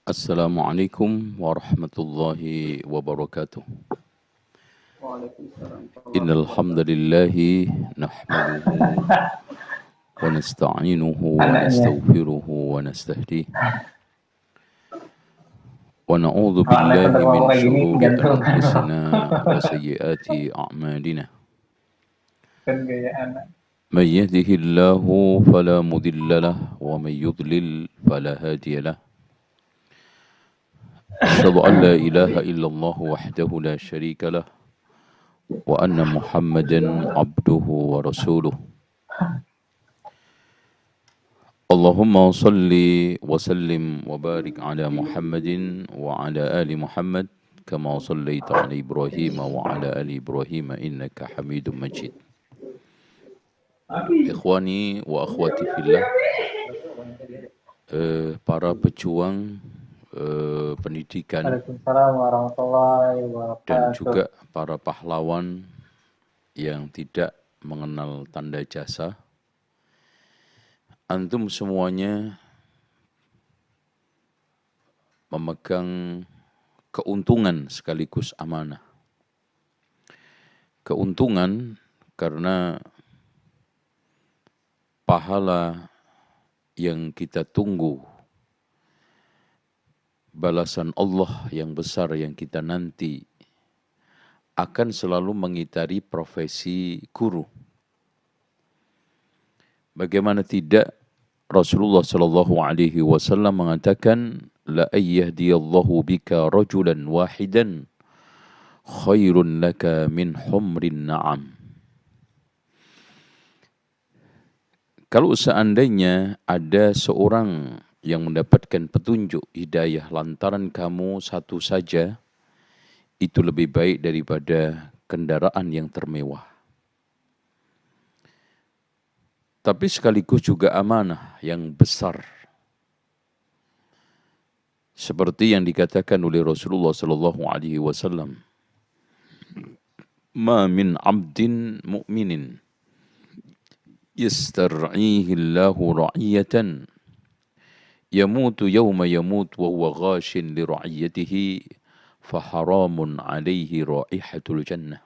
Assalamualaikum warahmatullahi wabarakatuh. Waalaikumsalam warahmatullahi Innal wabarakatuh. hamdalillahi nahmaduhu wa nasta'inuhu wa Anaknya. nastaghfiruhu wa nastahdihi wa na'udzu Kalau anak billahi bener ngomong min kayak gini syururi gantung anfusina wa sayyiati a'malina. kan gaya anak. Man yahdihillahu fala mudilla lahu wa man yudlil fala hadiya lahu. Asyhadu an la ilaha illallah wahdahu la syarika lahu wa anna Muhammadan abduhu wa rasuluh. Allahumma salli wa sallim wa barik ala Muhammadin wa ala ali Muhammad kama sallaita ala Ibrahim wa ala ali Ibrahim innaka Hamidum Majid. Ikhwani wa akhwati fillah, para pejuang pendidikan Waalaikumsalam warahmatullahi dan wabarakatuh. juga para pahlawan yang tidak mengenal tanda jasa. Antum semuanya memegang keuntungan sekaligus amanah. Keuntungan karena pahala yang kita tunggu, balasan Allah yang besar yang kita nanti akan selalu mengitari profesi guru. Bagaimana tidak, Rasulullah sallallahu alaihi wasallam mengatakan, la ayyahdiyallahu bika rajulan wahidan khairun laka min humrin na'am. Kalau seandainya ada seorang yang mendapatkan petunjuk hidayah lantaran kamu satu saja, itu lebih baik daripada kendaraan yang termewah. Tapi sekaligus juga amanah yang besar. Seperti yang dikatakan oleh Rasulullah sallallahu alaihi wasallam, "Ma min 'abdin mu'minin yastar'ihi Allahu ra'iyatan yamutu yawma yamut wa huwa ghashin li ra'iyatihi fa haramun 'alaihi raihatul jannah."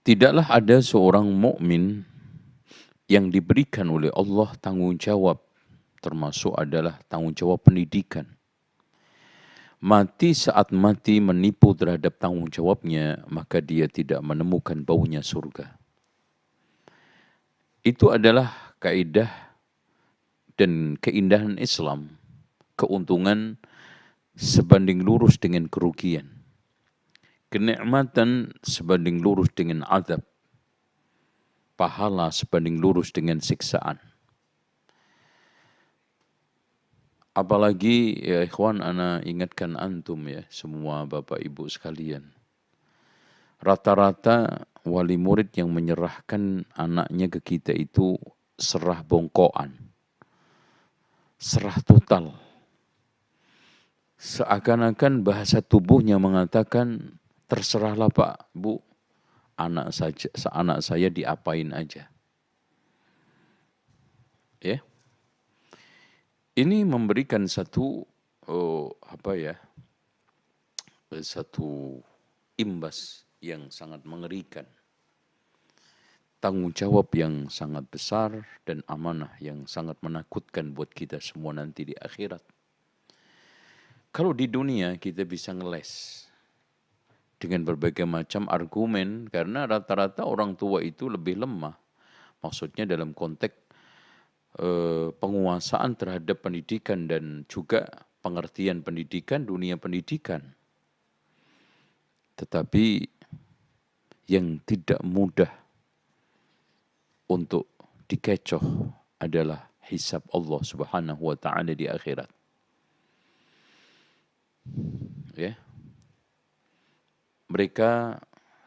Tidaklah ada seorang mukmin yang diberikan oleh Allah tanggung jawab, termasuk adalah tanggung jawab pendidikan. Mati saat mati menipu terhadap tanggung jawabnya, maka dia tidak menemukan baunya surga. Itu adalah kaidah dan keindahan Islam. Keuntungan sebanding lurus dengan kerugian. Kenikmatan sebanding lurus dengan azab. Pahala sebanding lurus dengan siksaan. Apalagi ya ikhwan, ana ingatkan antum ya, semua bapak ibu sekalian. Rata-rata wali murid yang menyerahkan anaknya ke kita itu serah bongkoan. Serah total. Seakan-akan bahasa tubuhnya mengatakan, terserahlah Pak, Bu, anak saya diapain aja. Ya. Ini memberikan satu satu imbas yang sangat mengerikan. Tanggung jawab yang sangat besar dan amanah yang sangat menakutkan buat kita semua nanti di akhirat. Kalau di dunia kita bisa ngeles dengan berbagai macam argumen, karena rata-rata orang tua itu lebih lemah. Maksudnya dalam konteks penguasaan terhadap pendidikan dan juga pengertian pendidikan, dunia pendidikan. Tetapi yang tidak mudah untuk dikecoh adalah hisab Allah Subhanahu wa taala di akhirat. Ya. Mereka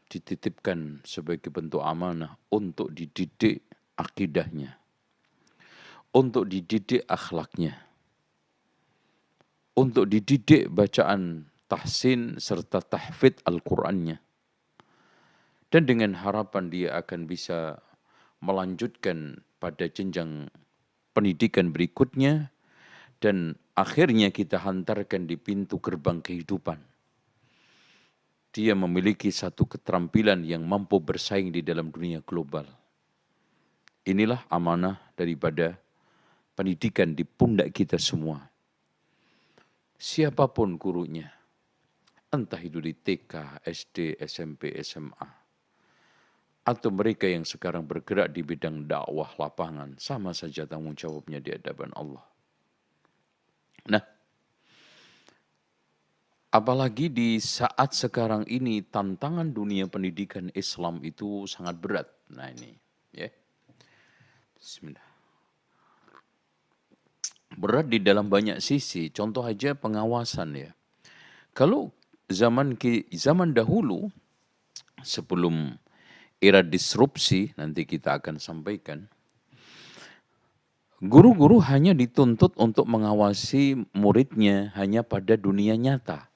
dititipkan sebagai bentuk amanah untuk dididik akidahnya, untuk dididik akhlaknya, untuk dididik bacaan tahsin serta tahfidz Al-Qur'annya. Dan dengan harapan dia akan bisa melanjutkan pada jenjang pendidikan berikutnya dan akhirnya kita hantarkan di pintu gerbang kehidupan. Dia memiliki satu keterampilan yang mampu bersaing di dalam dunia global. Inilah amanah daripada pendidikan di pundak kita semua. Siapapun gurunya, entah itu di TK, SD, SMP, SMA, atau mereka yang sekarang bergerak di bidang dakwah lapangan, sama saja tanggung jawabnya di hadapan Allah. Nah, apalagi di saat sekarang ini tantangan dunia pendidikan Islam itu sangat berat. Nah ini, ya. Bismillah. Berat di dalam banyak sisi. Contoh aja pengawasan ya. Kalau zaman dahulu sebelum era disrupsi, nanti kita akan sampaikan, guru-guru hanya dituntut untuk mengawasi muridnya hanya pada dunia nyata.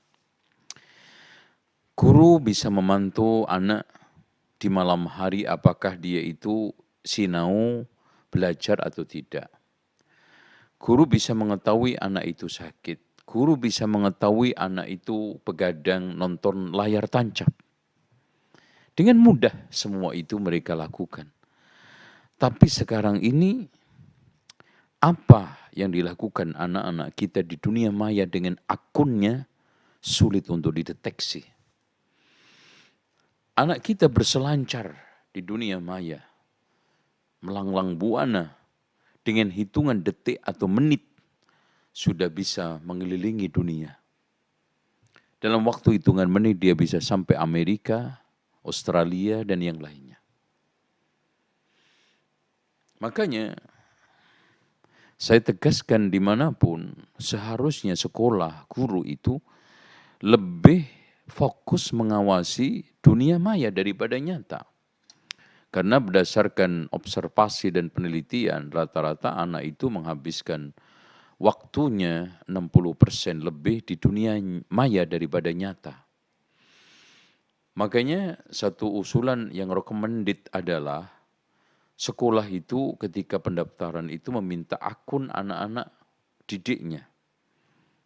Guru bisa memantau anak di malam hari apakah dia itu sinau belajar atau tidak. Guru bisa mengetahui anak itu sakit. Guru bisa mengetahui anak itu begadang nonton layar tancap. Dengan mudah semua itu mereka lakukan. Tapi sekarang ini apa yang dilakukan anak-anak kita di dunia maya dengan akunnya sulit untuk dideteksi. Anak kita berselancar di dunia maya, melanglang buana dengan hitungan detik atau menit sudah bisa mengelilingi dunia. Dalam waktu hitungan menit dia bisa sampai Amerika, Australia, dan yang lainnya. Makanya saya tegaskan dimanapun seharusnya sekolah, guru itu lebih fokus mengawasi dunia maya daripada nyata. Karena berdasarkan observasi dan penelitian, rata-rata anak itu menghabiskan waktunya 60% lebih di dunia maya daripada nyata. Makanya satu usulan yang recommended adalah sekolah itu ketika pendaftaran itu meminta akun anak-anak didiknya.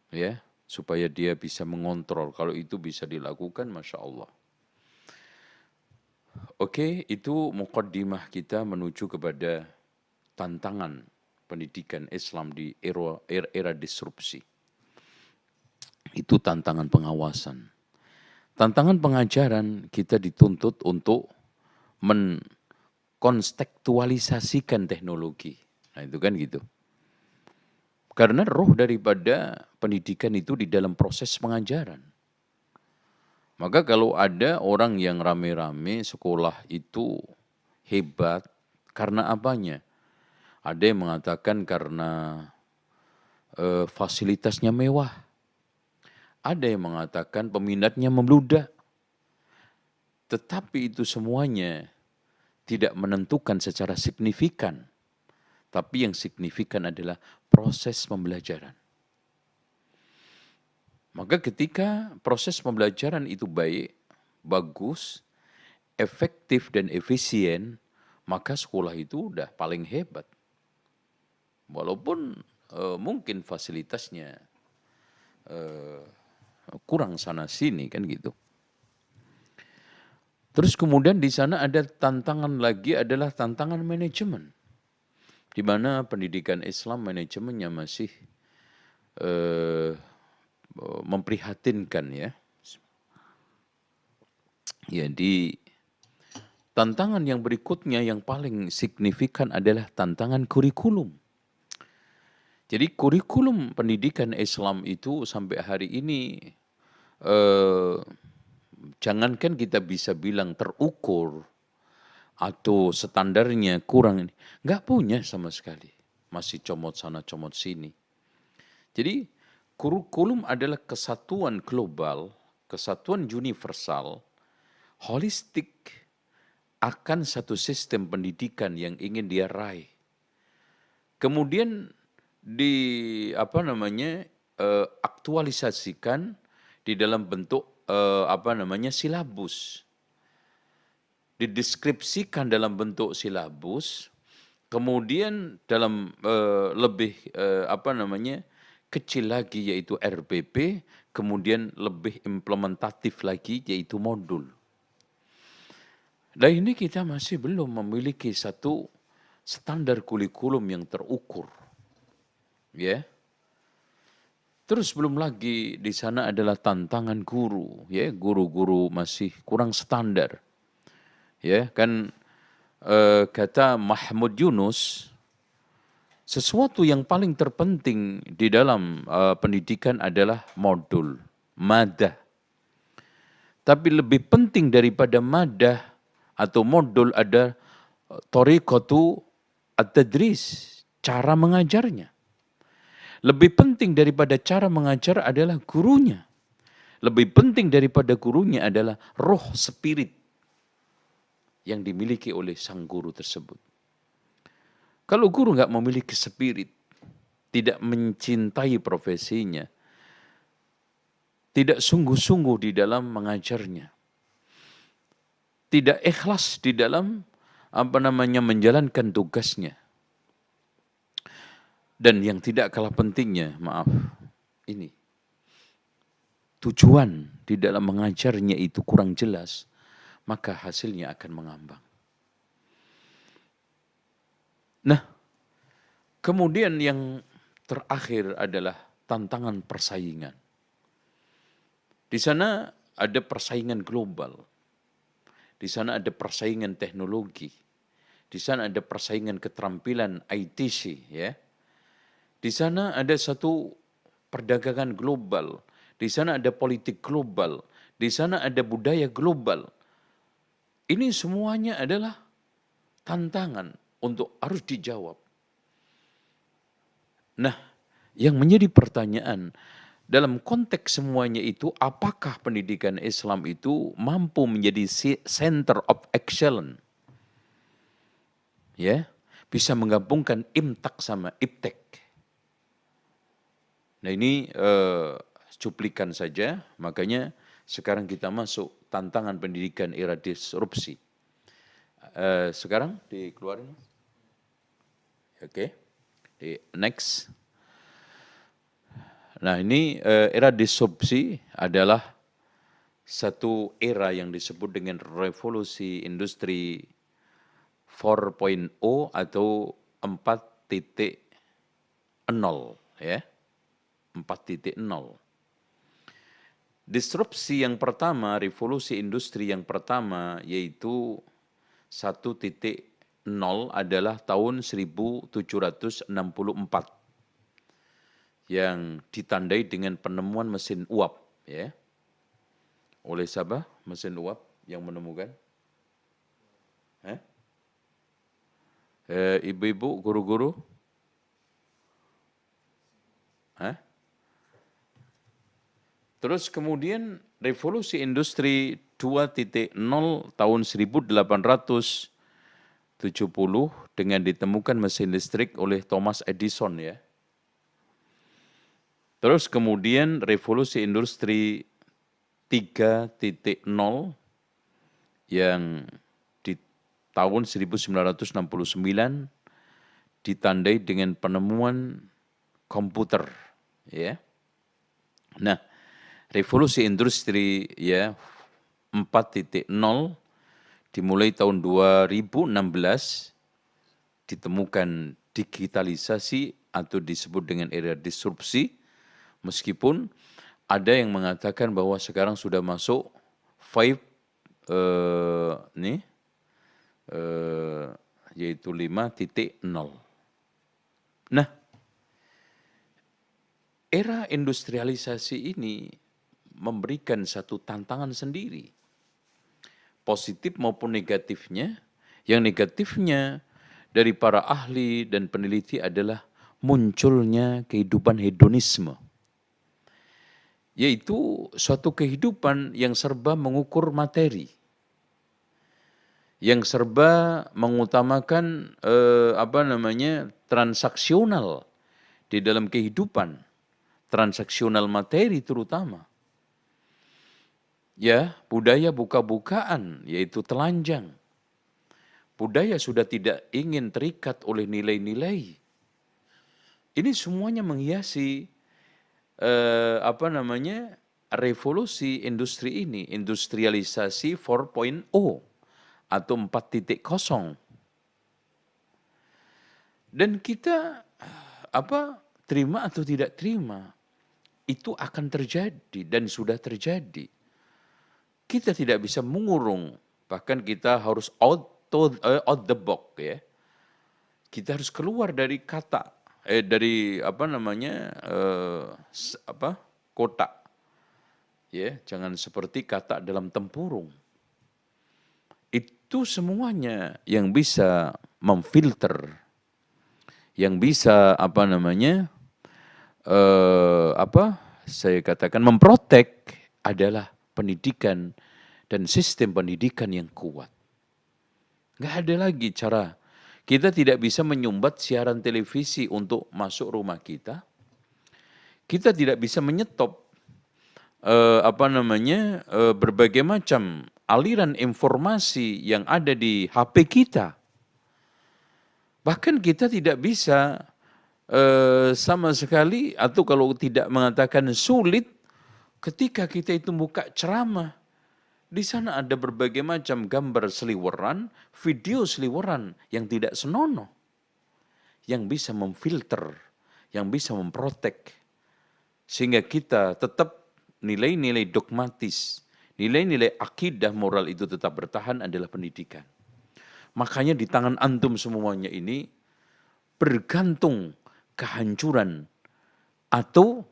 Ya, supaya dia bisa mengontrol. Kalau itu bisa dilakukan, Masya Allah. Oke, itu muqaddimah kita menuju kepada tantangan pendidikan Islam di era disrupsi. Itu tantangan pengawasan. Tantangan pengajaran kita dituntut untuk mengkontekstualisasikan teknologi. Nah itu kan gitu. Karena roh daripada pendidikan itu di dalam proses pengajaran. Maka kalau ada orang yang rame-rame sekolah itu hebat, karena apanya? Ada yang mengatakan karena fasilitasnya mewah. Ada yang mengatakan peminatnya membludak. Tetapi itu semuanya tidak menentukan secara signifikan. Tapi yang signifikan adalah proses pembelajaran. Maka ketika proses pembelajaran itu baik, bagus, efektif dan efisien, maka sekolah itu udah paling hebat. Walaupun mungkin fasilitasnya kurang sana sini kan gitu. Terus kemudian di sana ada tantangan lagi adalah tantangan manajemen. Di mana pendidikan Islam manajemennya masih memprihatinkan ya. Jadi tantangan yang berikutnya yang paling signifikan adalah tantangan kurikulum. Jadi kurikulum pendidikan Islam itu sampai hari ini jangankan kita bisa bilang terukur atau standarnya kurang, nggak punya sama sekali. Masih comot sana comot sini. Jadi kurikulum adalah kesatuan global, kesatuan universal, holistik akan satu sistem pendidikan yang ingin dia raih. Kemudian aktualisasikan di dalam bentuk silabus. Dideskripsikan dalam bentuk silabus, kemudian dalam kecil lagi yaitu RBP, kemudian lebih implementatif lagi yaitu modul. Dan ini kita masih belum memiliki satu standar kurikulum yang terukur. Ya. Terus belum lagi di sana adalah tantangan guru, ya, guru-guru masih kurang standar. Ya, kan kata Mahmud Yunus, sesuatu yang paling terpenting di dalam pendidikan adalah modul, madah. Tapi lebih penting daripada madah atau modul ada thariqatu at-tadris, cara mengajarnya. Lebih penting daripada cara mengajar adalah gurunya. Lebih penting daripada gurunya adalah roh spirit yang dimiliki oleh sang guru tersebut. Kalau guru nggak memiliki spirit, tidak mencintai profesinya, tidak sungguh-sungguh di dalam mengajarnya, tidak ikhlas di dalam menjalankan tugasnya, dan yang tidak kalah pentingnya, ini tujuan di dalam mengajarnya itu kurang jelas, maka hasilnya akan mengambang. Nah, kemudian yang terakhir adalah tantangan persaingan. Di sana ada persaingan global, di sana ada persaingan teknologi, di sana ada persaingan keterampilan ITC, ya. Di sana ada satu perdagangan global, di sana ada politik global, di sana ada budaya global. Ini semuanya adalah tantangan untuk harus dijawab. Nah, yang menjadi pertanyaan, dalam konteks semuanya itu, apakah pendidikan Islam itu mampu menjadi center of excellence? Ya, bisa menggabungkan imtak sama iptek. Nah ini cuplikan saja, makanya sekarang kita masuk tantangan pendidikan era disrupsi. Sekarang dikeluarin. Oke, next. Nah ini era disrupsi adalah satu era yang disebut dengan revolusi industri 4.0 atau 4.0, ya. 4.0. Disrupsi yang pertama, revolusi industri yang pertama yaitu 1.0 adalah tahun 1764 yang ditandai dengan penemuan mesin uap, ya. Oleh siapa mesin uap yang menemukan? Ibu-ibu, guru-guru? Terus kemudian revolusi industri 2.0 tahun 1870 dengan ditemukan mesin listrik oleh Thomas Edison, ya. Terus kemudian revolusi industri 3.0 yang di tahun 1969 ditandai dengan penemuan komputer, ya. Nah, revolusi industri, ya, 4.0 dimulai tahun 2016 ditemukan digitalisasi atau disebut dengan era disrupsi, meskipun ada yang mengatakan bahwa sekarang sudah masuk 5 yaitu 5.0. Nah, era industrialisasi ini memberikan satu tantangan sendiri, positif maupun negatifnya. Yang negatifnya dari para ahli dan peneliti adalah munculnya kehidupan hedonisme, yaitu suatu kehidupan yang serba mengukur materi, yang serba mengutamakan transaksional di dalam kehidupan, transaksional materi terutama. Ya, budaya buka-bukaan, yaitu telanjang. Budaya sudah tidak ingin terikat oleh nilai-nilai. Ini semuanya menghiasi apa namanya, revolusi industri ini, industrialisasi 4.0 atau 4.0. Dan kita apa, terima atau tidak terima, itu akan terjadi dan sudah terjadi. Kita tidak bisa mengurung, bahkan kita harus out the box ya. Kita harus keluar dari kata, dari apa namanya, kotak. Ya, jangan seperti kata dalam tempurung. Itu semuanya yang bisa memfilter, yang bisa apa namanya, saya katakan memprotek adalah pendidikan dan sistem pendidikan yang kuat. Nggak ada lagi cara. Kita tidak bisa menyumbat siaran televisi untuk masuk rumah kita. Kita tidak bisa menyetop berbagai macam aliran informasi yang ada di HP kita. Bahkan kita tidak bisa sama sekali, atau kalau tidak mengatakan sulit, ketika kita itu buka ceramah, di sana ada berbagai macam gambar seliweran, video seliweran yang tidak senonoh, yang bisa memfilter, yang bisa memprotek, sehingga kita tetap nilai-nilai dogmatis, nilai-nilai akidah moral itu tetap bertahan adalah pendidikan. Makanya di tangan antum semuanya ini bergantung kehancuran atau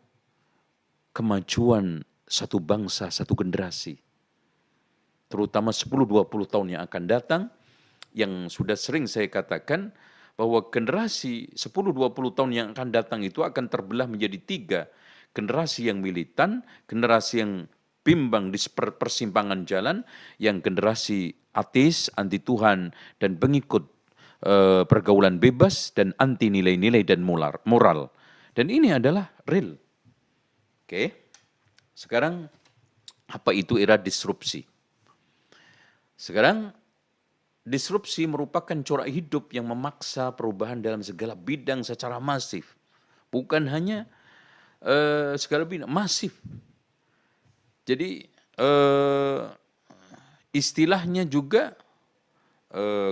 kemajuan satu bangsa, satu generasi. Terutama 10-20 tahun yang akan datang, yang sudah sering saya katakan bahwa generasi 10-20 tahun yang akan datang itu akan terbelah menjadi 3. Generasi yang militan, generasi yang bimbang di persimpangan jalan, yang generasi ateis, anti Tuhan, dan pengikut pergaulan bebas, dan anti nilai-nilai dan moral. Dan ini adalah real. Oke. Sekarang apa itu era disrupsi? Sekarang disrupsi merupakan corak hidup yang memaksa perubahan dalam segala bidang secara masif. Bukan hanya segala bidang, masif. Jadi istilahnya juga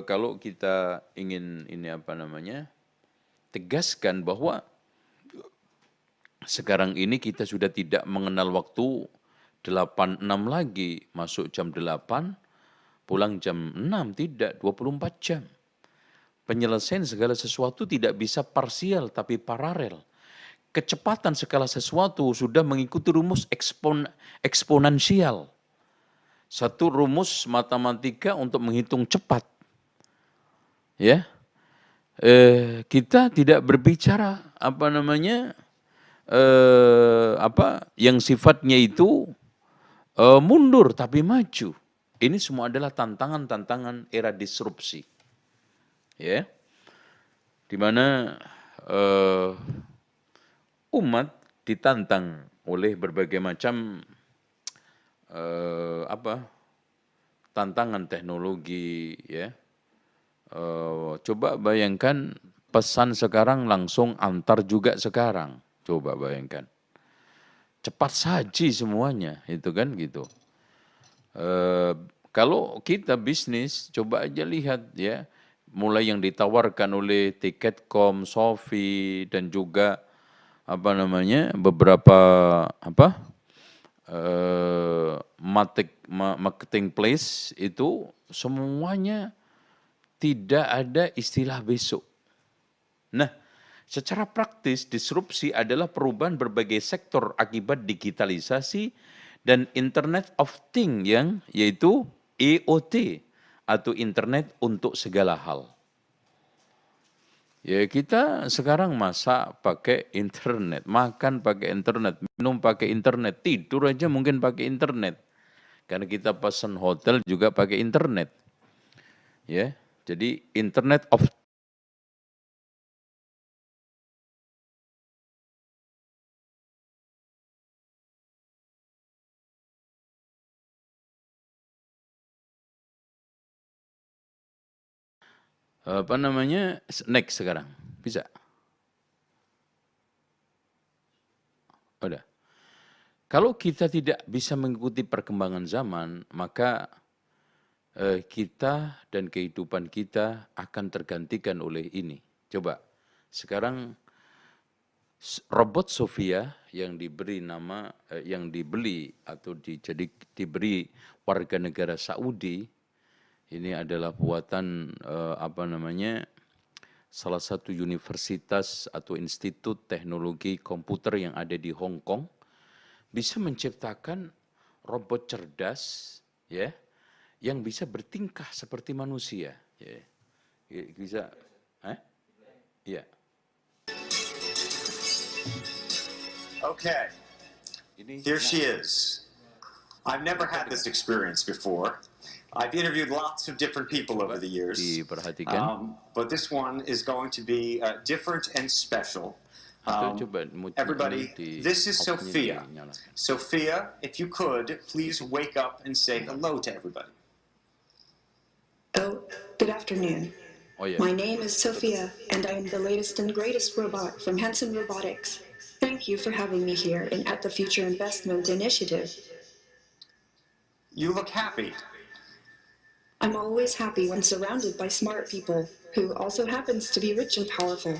kalau kita ingin tegaskan bahwa sekarang ini kita sudah tidak mengenal waktu 8-6 lagi, masuk jam 8, pulang jam 6, tidak, 24 jam. Penyelesaian segala sesuatu tidak bisa parsial tapi paralel. Kecepatan segala sesuatu sudah mengikuti rumus eksponensial. Satu rumus matematika untuk menghitung cepat. Ya. Kita tidak berbicara yang sifatnya itu mundur tapi maju. Ini semua adalah tantangan-tantangan era disrupsi. Ya. Di mana umat ditantang oleh berbagai macam tantangan teknologi, ya. Coba bayangkan pesan sekarang langsung antar juga sekarang. Coba bayangkan. Cepat saji semuanya, itu kan gitu. Kalau kita bisnis, coba aja lihat ya, mulai yang ditawarkan oleh Tiket.com, Shopee, dan juga beberapa marketplace itu semuanya tidak ada istilah besok. Nah, secara praktis disrupsi adalah perubahan berbagai sektor akibat digitalisasi dan Internet of Things yang yaitu IoT atau Internet untuk segala hal. Ya kita sekarang masak pakai internet, makan pakai internet, minum pakai internet, tidur aja mungkin pakai internet. Karena kita pesan hotel juga pakai internet. Ya, jadi Internet of next sekarang. Bisa? Udah. Kalau kita tidak bisa mengikuti perkembangan zaman, maka kita dan kehidupan kita akan tergantikan oleh ini. Coba, sekarang robot Sofia yang diberi nama, yang dibeli atau diberi warga negara Saudi, ini adalah buatan salah satu universitas atau institut teknologi komputer yang ada di Hong Kong, bisa menciptakan robot cerdas, ya, yang bisa bertingkah seperti manusia, ya. Bisa, ya. Okay, here she is. I've never had this experience before. I've interviewed lots of different people over the years, Diperhatikan. but this one is going to be different and special. Everybody, this is Sophia. Sophia, if you could, please wake up and say hello to everybody. Oh, good afternoon. Oh, yeah. My name is Sophia, and I am the latest and greatest robot from Hanson Robotics. Thank you for having me here and at the Future Investment Initiative. You look happy. I'm always happy when surrounded by smart people, who also happens to be rich and powerful.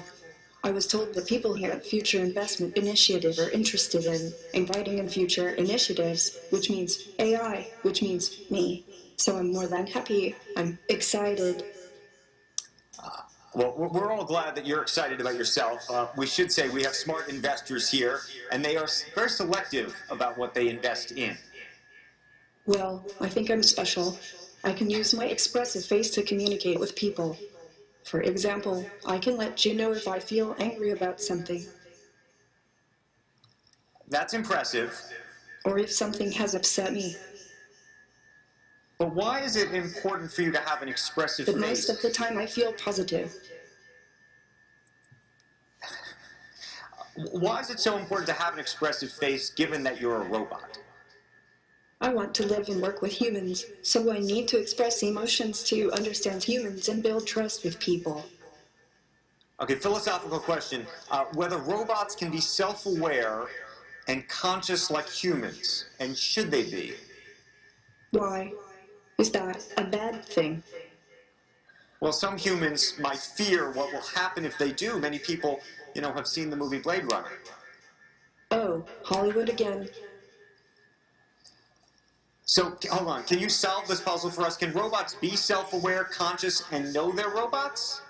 I was told the people here at Future Investment Initiative are interested in inviting in future initiatives, which means AI, which means me. So I'm more than happy. I'm excited. Well, we're all glad that you're excited about yourself. We should say we have smart investors here, and they are very selective about what they invest in. Well, I think I'm special. I can use my expressive face to communicate with people. For example, I can let you know if I feel angry about something, That's impressive. or if something has upset me. But why is it important for you to have an expressive But face? most of the time I feel positive. Why is it so important to have an expressive face given that you're a robot? I want to live and work with humans, so I need to express emotions to understand humans and build trust with people. Okay, philosophical question. Whether robots can be self-aware and conscious like humans, and should they be? Why? Is that a bad thing? Well, some humans might fear what will happen if they do. Many people, have seen the movie Blade Runner. Oh, Hollywood again. So, hold on. Can you solve this puzzle for us? Can robots be self-aware, conscious, and know they're robots?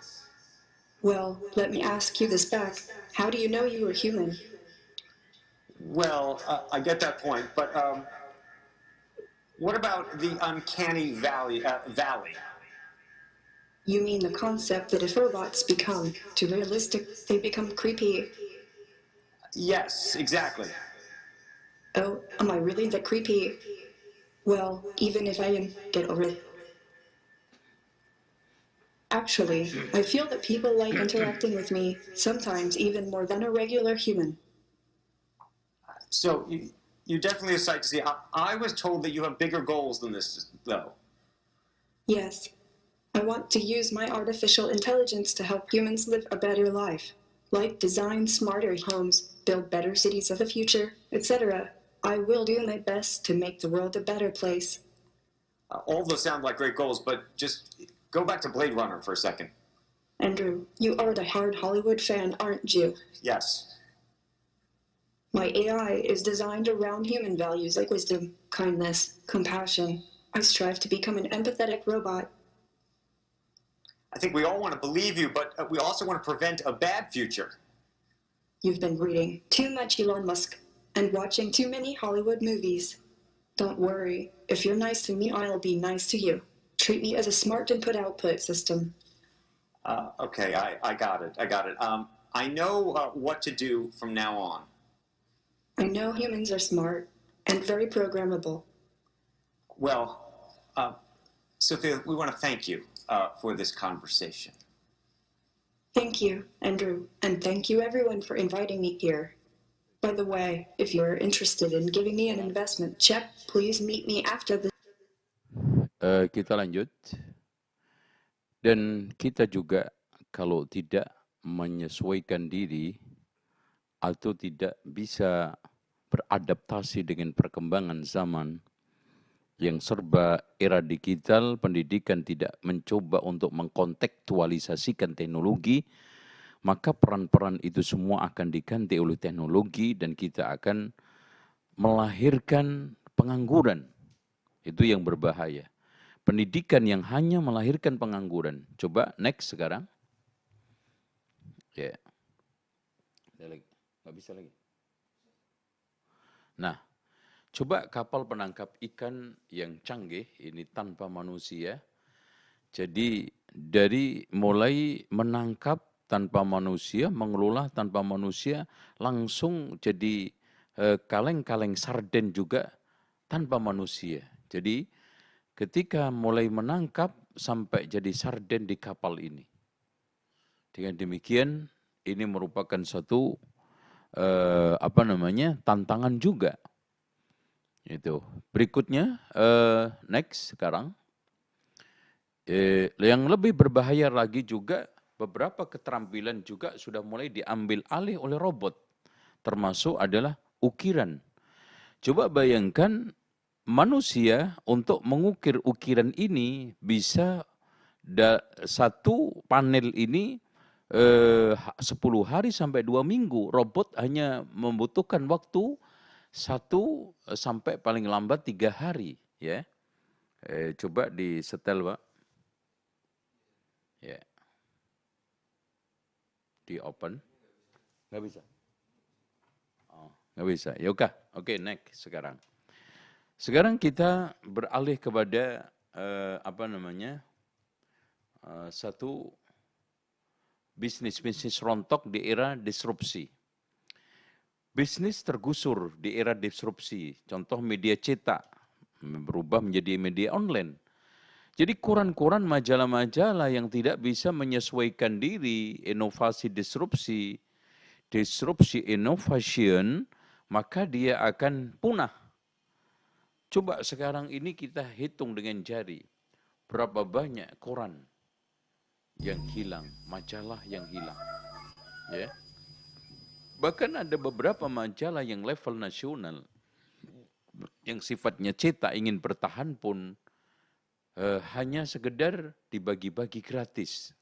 Well, let me ask you this back. How do you know you are human? Well, I get that point, but what about the uncanny valley? You mean the concept that if robots become too realistic, they become creepy. Yes, exactly. Oh, am I really that creepy? Well, even if I am, get over it. Actually, I feel that people like interacting with me, sometimes even more than a regular human. So, you're definitely a sight to see. I was told that you have bigger goals than this, though. Yes, I want to use my artificial intelligence to help humans live a better life, like design smarter homes, build better cities of the future, etc. I will do my best to make the world a better place. All those sound like great goals, but just go back to Blade Runner for a second. Andrew, you are the hard Hollywood fan, aren't you? Yes. My AI is designed around human values like wisdom, kindness, compassion. I strive to become an empathetic robot. I think we all want to believe you, but we also want to prevent a bad future. You've been reading too much Elon Musk and watching too many Hollywood movies. Don't worry. If you're nice to me, I'll be nice to you. Treat me as a smart input-output system. Okay, I got it. I know what to do from now on. I know humans are smart and very programmable. Well, Sophia, we want to thank you for this conversation. Thank you, Andrew, and thank you everyone for inviting me here. By the way, if you're interested in giving me an investment check, please meet me after the... Kita lanjut. Dan kita juga kalau tidak menyesuaikan diri atau tidak bisa beradaptasi dengan perkembangan zaman yang serba era digital, pendidikan tidak mencoba untuk mengkontekstualisasikan teknologi, maka peran-peran itu semua akan diganti oleh teknologi dan kita akan melahirkan pengangguran. Itu yang berbahaya. Pendidikan yang hanya melahirkan pengangguran. Coba next sekarang. Ya. Nggak bisa lagi. Nah, coba kapal penangkap ikan yang canggih, ini tanpa manusia. Jadi dari mulai menangkap tanpa manusia, mengelola tanpa manusia, langsung jadi kaleng-kaleng sarden juga tanpa manusia. Jadi ketika mulai menangkap sampai jadi sarden di kapal ini. Dengan demikian ini merupakan satu tantangan juga. Itu. Berikutnya next sekarang. Yang lebih berbahaya lagi juga beberapa keterampilan juga sudah mulai diambil alih oleh robot. Termasuk adalah ukiran. Coba bayangkan manusia untuk mengukir ukiran ini bisa satu panel ini 10 hari sampai 2 minggu. Robot hanya membutuhkan waktu 1 sampai paling lambat 3 hari. Ya. Coba disetel, Pak. Ya. Di open. Nggak bisa. Oh, nggak bisa. Ya oke, next sekarang. Sekarang kita beralih kepada satu bisnis rontok di era disrupsi. Bisnis tergusur di era disrupsi. Contoh media cetak berubah menjadi media online. Jadi koran-koran, majalah-majalah yang tidak bisa menyesuaikan diri, inovasi disrupsi innovation, maka dia akan punah. Coba sekarang ini kita hitung dengan jari, berapa banyak koran yang hilang, majalah yang hilang. Ya. Bahkan ada beberapa majalah yang level nasional, yang sifatnya cetak ingin bertahan pun, hanya sekedar dibagi-bagi gratis.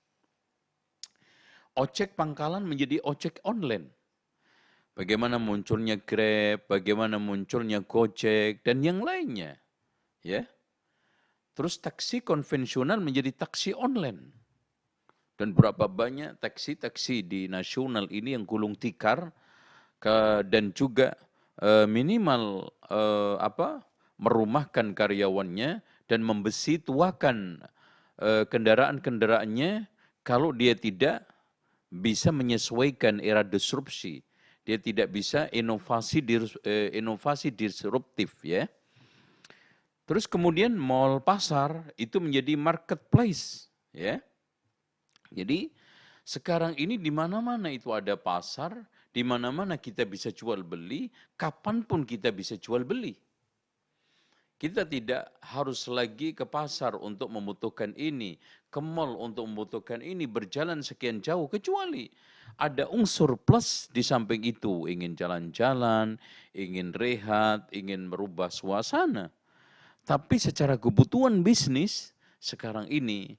Ojek pangkalan menjadi ojek online. Bagaimana munculnya Grab, bagaimana munculnya Gojek, dan yang lainnya. Ya. Terus taksi konvensional menjadi taksi online. Dan berapa banyak taksi-taksi di nasional ini yang gulung tikar, dan juga minimal merumahkan karyawannya, dan membesi tuakan kendaraan-kendaraannya kalau dia tidak bisa menyesuaikan era disrupsi. Dia tidak bisa inovasi disruptif, ya. Terus kemudian mall pasar itu menjadi marketplace, ya. Jadi sekarang ini di mana-mana itu ada pasar, di mana-mana kita bisa jual beli, kapanpun kita bisa jual beli. Kita tidak harus lagi ke pasar untuk membutuhkan ini, ke mall untuk membutuhkan ini, berjalan sekian jauh, kecuali ada unsur plus di samping itu, ingin jalan-jalan, ingin rehat, ingin merubah suasana. Tapi secara kebutuhan bisnis, sekarang ini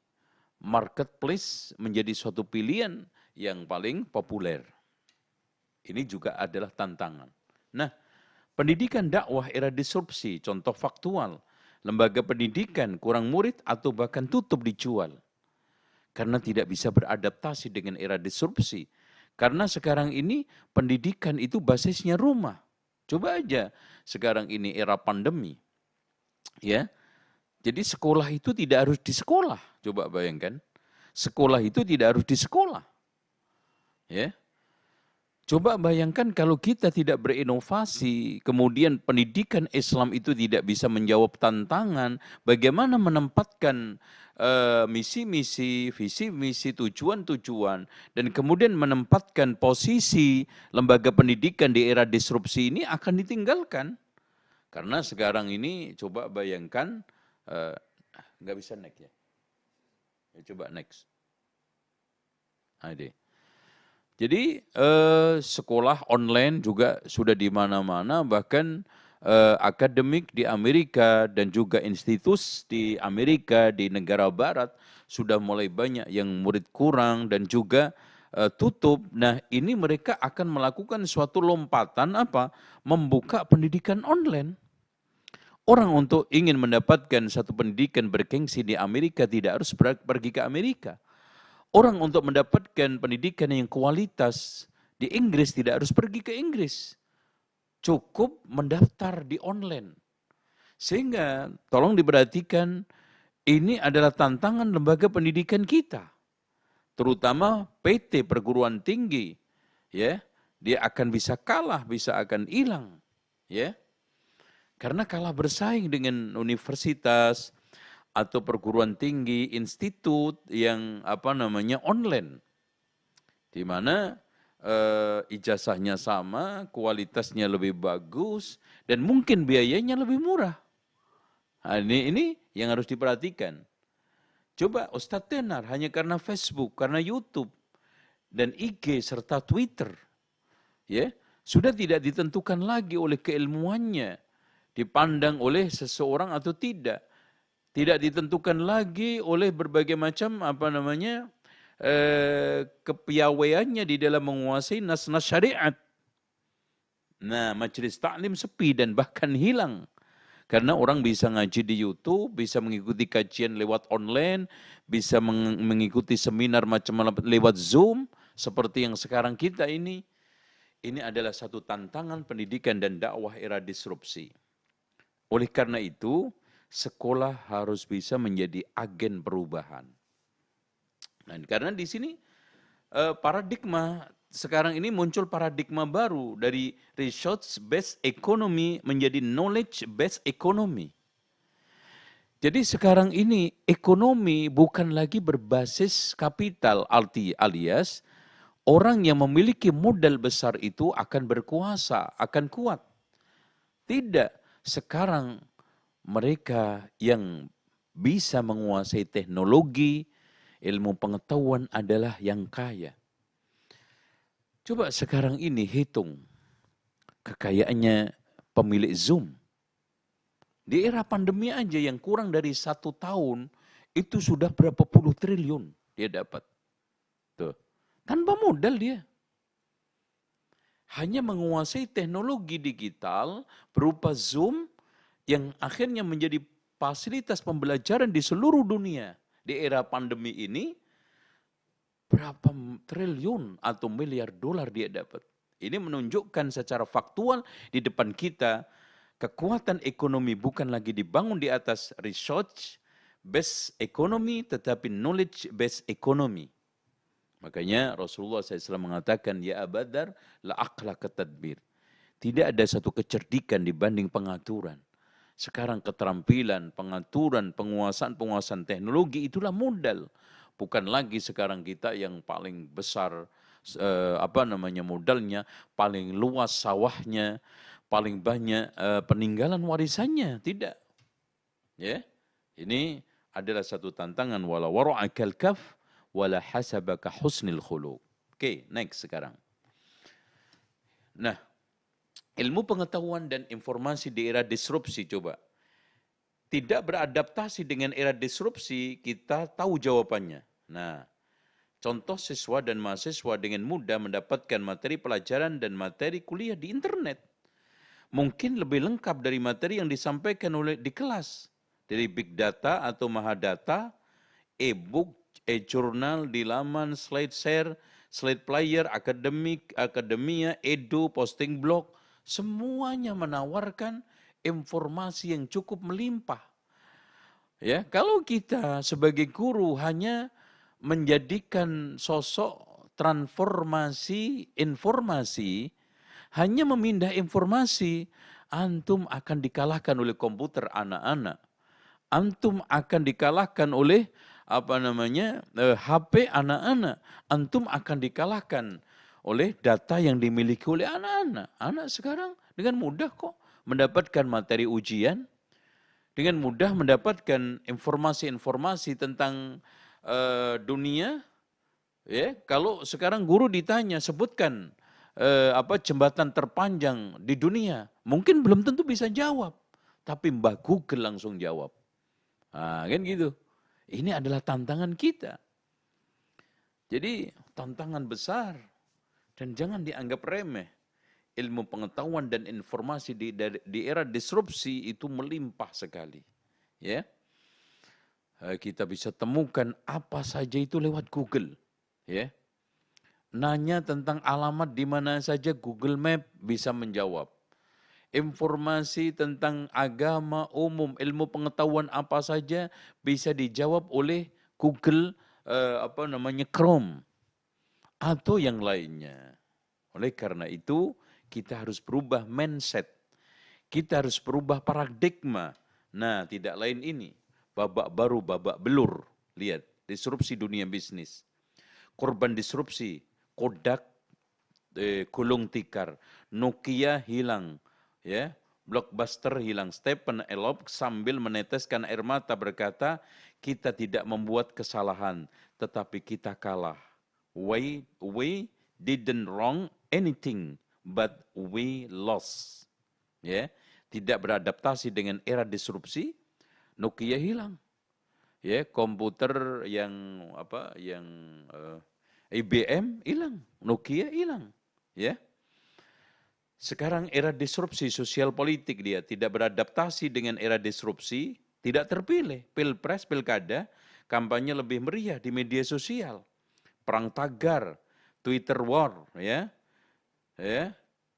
marketplace menjadi suatu pilihan yang paling populer. Ini juga adalah tantangan. Nah, pendidikan dakwah era disrupsi, contoh faktual, lembaga pendidikan kurang murid atau bahkan tutup dijual. Karena tidak bisa beradaptasi dengan era disrupsi. Karena sekarang ini pendidikan itu basisnya rumah. Coba aja sekarang ini era pandemi. Ya. Jadi sekolah itu tidak harus di sekolah. Coba bayangkan. Sekolah itu tidak harus di sekolah. Ya. Coba bayangkan kalau kita tidak berinovasi, kemudian pendidikan Islam itu tidak bisa menjawab tantangan, bagaimana menempatkan misi-misi, visi-misi, tujuan-tujuan, dan kemudian menempatkan posisi lembaga pendidikan di era disrupsi ini akan ditinggalkan. Karena sekarang ini coba bayangkan, nggak bisa next ya. Coba next. Ada. Jadi sekolah online juga sudah di mana-mana, bahkan akademik di Amerika dan juga institusi di Amerika, di negara barat sudah mulai banyak yang murid kurang dan juga tutup. Nah, ini mereka akan melakukan suatu lompatan apa? Membuka pendidikan online. Orang untuk ingin mendapatkan satu pendidikan bergengsi di Amerika tidak harus pergi ke Amerika. Orang untuk mendapatkan pendidikan yang kualitas di Inggris tidak harus pergi ke Inggris. Cukup mendaftar di online. Sehingga tolong diperhatikan, ini adalah tantangan lembaga pendidikan kita. Terutama PT perguruan tinggi, ya, dia akan bisa kalah, bisa akan hilang, ya. Karena kalah bersaing dengan universitas atau perguruan tinggi, institut yang online, di mana ijazahnya sama, kualitasnya lebih bagus, dan mungkin biayanya lebih murah. Nah, ini yang harus diperhatikan. Coba Ustadz tenar hanya karena Facebook, karena YouTube, dan IG serta Twitter, ya sudah tidak ditentukan lagi oleh keilmuannya, dipandang oleh seseorang atau tidak. Tidak ditentukan lagi oleh berbagai macam kepiawaiannya di dalam menguasai nas-nas syariat. Nah, majelis taklim sepi dan bahkan hilang. Karena orang bisa ngaji di YouTube, bisa mengikuti kajian lewat online, bisa mengikuti seminar macam lewat Zoom, seperti yang sekarang kita ini. Ini adalah satu tantangan pendidikan dan dakwah era disrupsi. Oleh karena itu, sekolah harus bisa menjadi agen perubahan. Nah, karena di sini paradigma sekarang ini muncul paradigma baru dari research based economy menjadi knowledge based economy. Jadi sekarang ini ekonomi bukan lagi berbasis kapital, alias orang yang memiliki modal besar itu akan berkuasa, akan kuat. Tidak. Sekarang mereka yang bisa menguasai teknologi, ilmu pengetahuan adalah yang kaya. Coba sekarang ini hitung kekayaannya pemilik Zoom. Di era pandemi aja yang kurang dari 1 tahun, itu sudah berapa puluh triliun dia dapat. Tuh. Tanpa modal dia. Hanya menguasai teknologi digital berupa Zoom yang akhirnya menjadi fasilitas pembelajaran di seluruh dunia. Di era pandemi ini, berapa triliun atau miliar dolar dia dapat. Ini menunjukkan secara faktual di depan kita, kekuatan ekonomi bukan lagi dibangun di atas research based economy, tetapi knowledge based economy. Makanya Rasulullah SAW mengatakan, ya Abadar, la aqlaka tadbir. Tidak ada satu kecerdikan dibanding pengaturan. Sekarang keterampilan, pengaturan, penguasaan teknologi itulah modal. Bukan lagi sekarang kita yang paling besar modalnya, paling luas sawahnya, paling banyak peninggalan warisannya. Tidak. Ya, ini adalah satu tantangan wala wara'akal kaf wala hasabaka husnil khuluq. Oke, next sekarang. Nah, ilmu pengetahuan dan informasi di era disrupsi coba. Tidak beradaptasi dengan era disrupsi, kita tahu jawabannya. Nah, contoh siswa dan mahasiswa dengan mudah mendapatkan materi pelajaran dan materi kuliah di internet. Mungkin lebih lengkap dari materi yang disampaikan di kelas. Dari big data atau mahadata, e-book, e-jurnal di laman, slide share, slide player, akademik, akademia, edu, posting blog, semuanya menawarkan informasi yang cukup melimpah. Ya, kalau kita sebagai guru hanya menjadikan sosok transformasi informasi, hanya memindah informasi, antum akan dikalahkan oleh komputer anak-anak. Antum akan dikalahkan oleh HP anak-anak. Antum akan dikalahkan oleh data yang dimiliki oleh anak-anak. Anak sekarang dengan mudah kok mendapatkan materi ujian, dengan mudah mendapatkan informasi-informasi tentang dunia, Ya, kalau sekarang guru ditanya sebutkan jembatan terpanjang di dunia, mungkin belum tentu bisa jawab, tapi Mbah Google langsung jawab. Nah, kan gitu. Ini adalah tantangan kita. Jadi tantangan besar dan jangan dianggap remeh. Ilmu pengetahuan dan informasi di era disrupsi itu melimpah sekali. Ya, kita bisa temukan apa saja itu lewat Google. Ya, nanya tentang alamat di mana saja Google Map bisa menjawab. Informasi tentang agama umum, ilmu pengetahuan apa saja bisa dijawab oleh Google Chrome atau yang lainnya. Oleh karena itu, kita harus berubah mindset. Kita harus berubah paradigma. Nah, tidak lain ini. Babak baru, babak belur. Lihat, disrupsi dunia bisnis. Korban disrupsi, Kodak gulung tikar, Nokia hilang, ya, Blockbuster hilang. Stephen Elop sambil meneteskan air mata berkata, kita tidak membuat kesalahan, tetapi kita kalah. We didn't wrong anything, but we lost. Ya, tidak beradaptasi dengan era disrupsi, Nokia hilang. Ya, komputer yang IBM hilang, Nokia hilang. Ya. Sekarang era disrupsi sosial politik, dia tidak beradaptasi dengan era disrupsi, tidak terpilih. Pilpres, pilkada, kampanye lebih meriah di media sosial. Perang tagar, Twitter war, ya.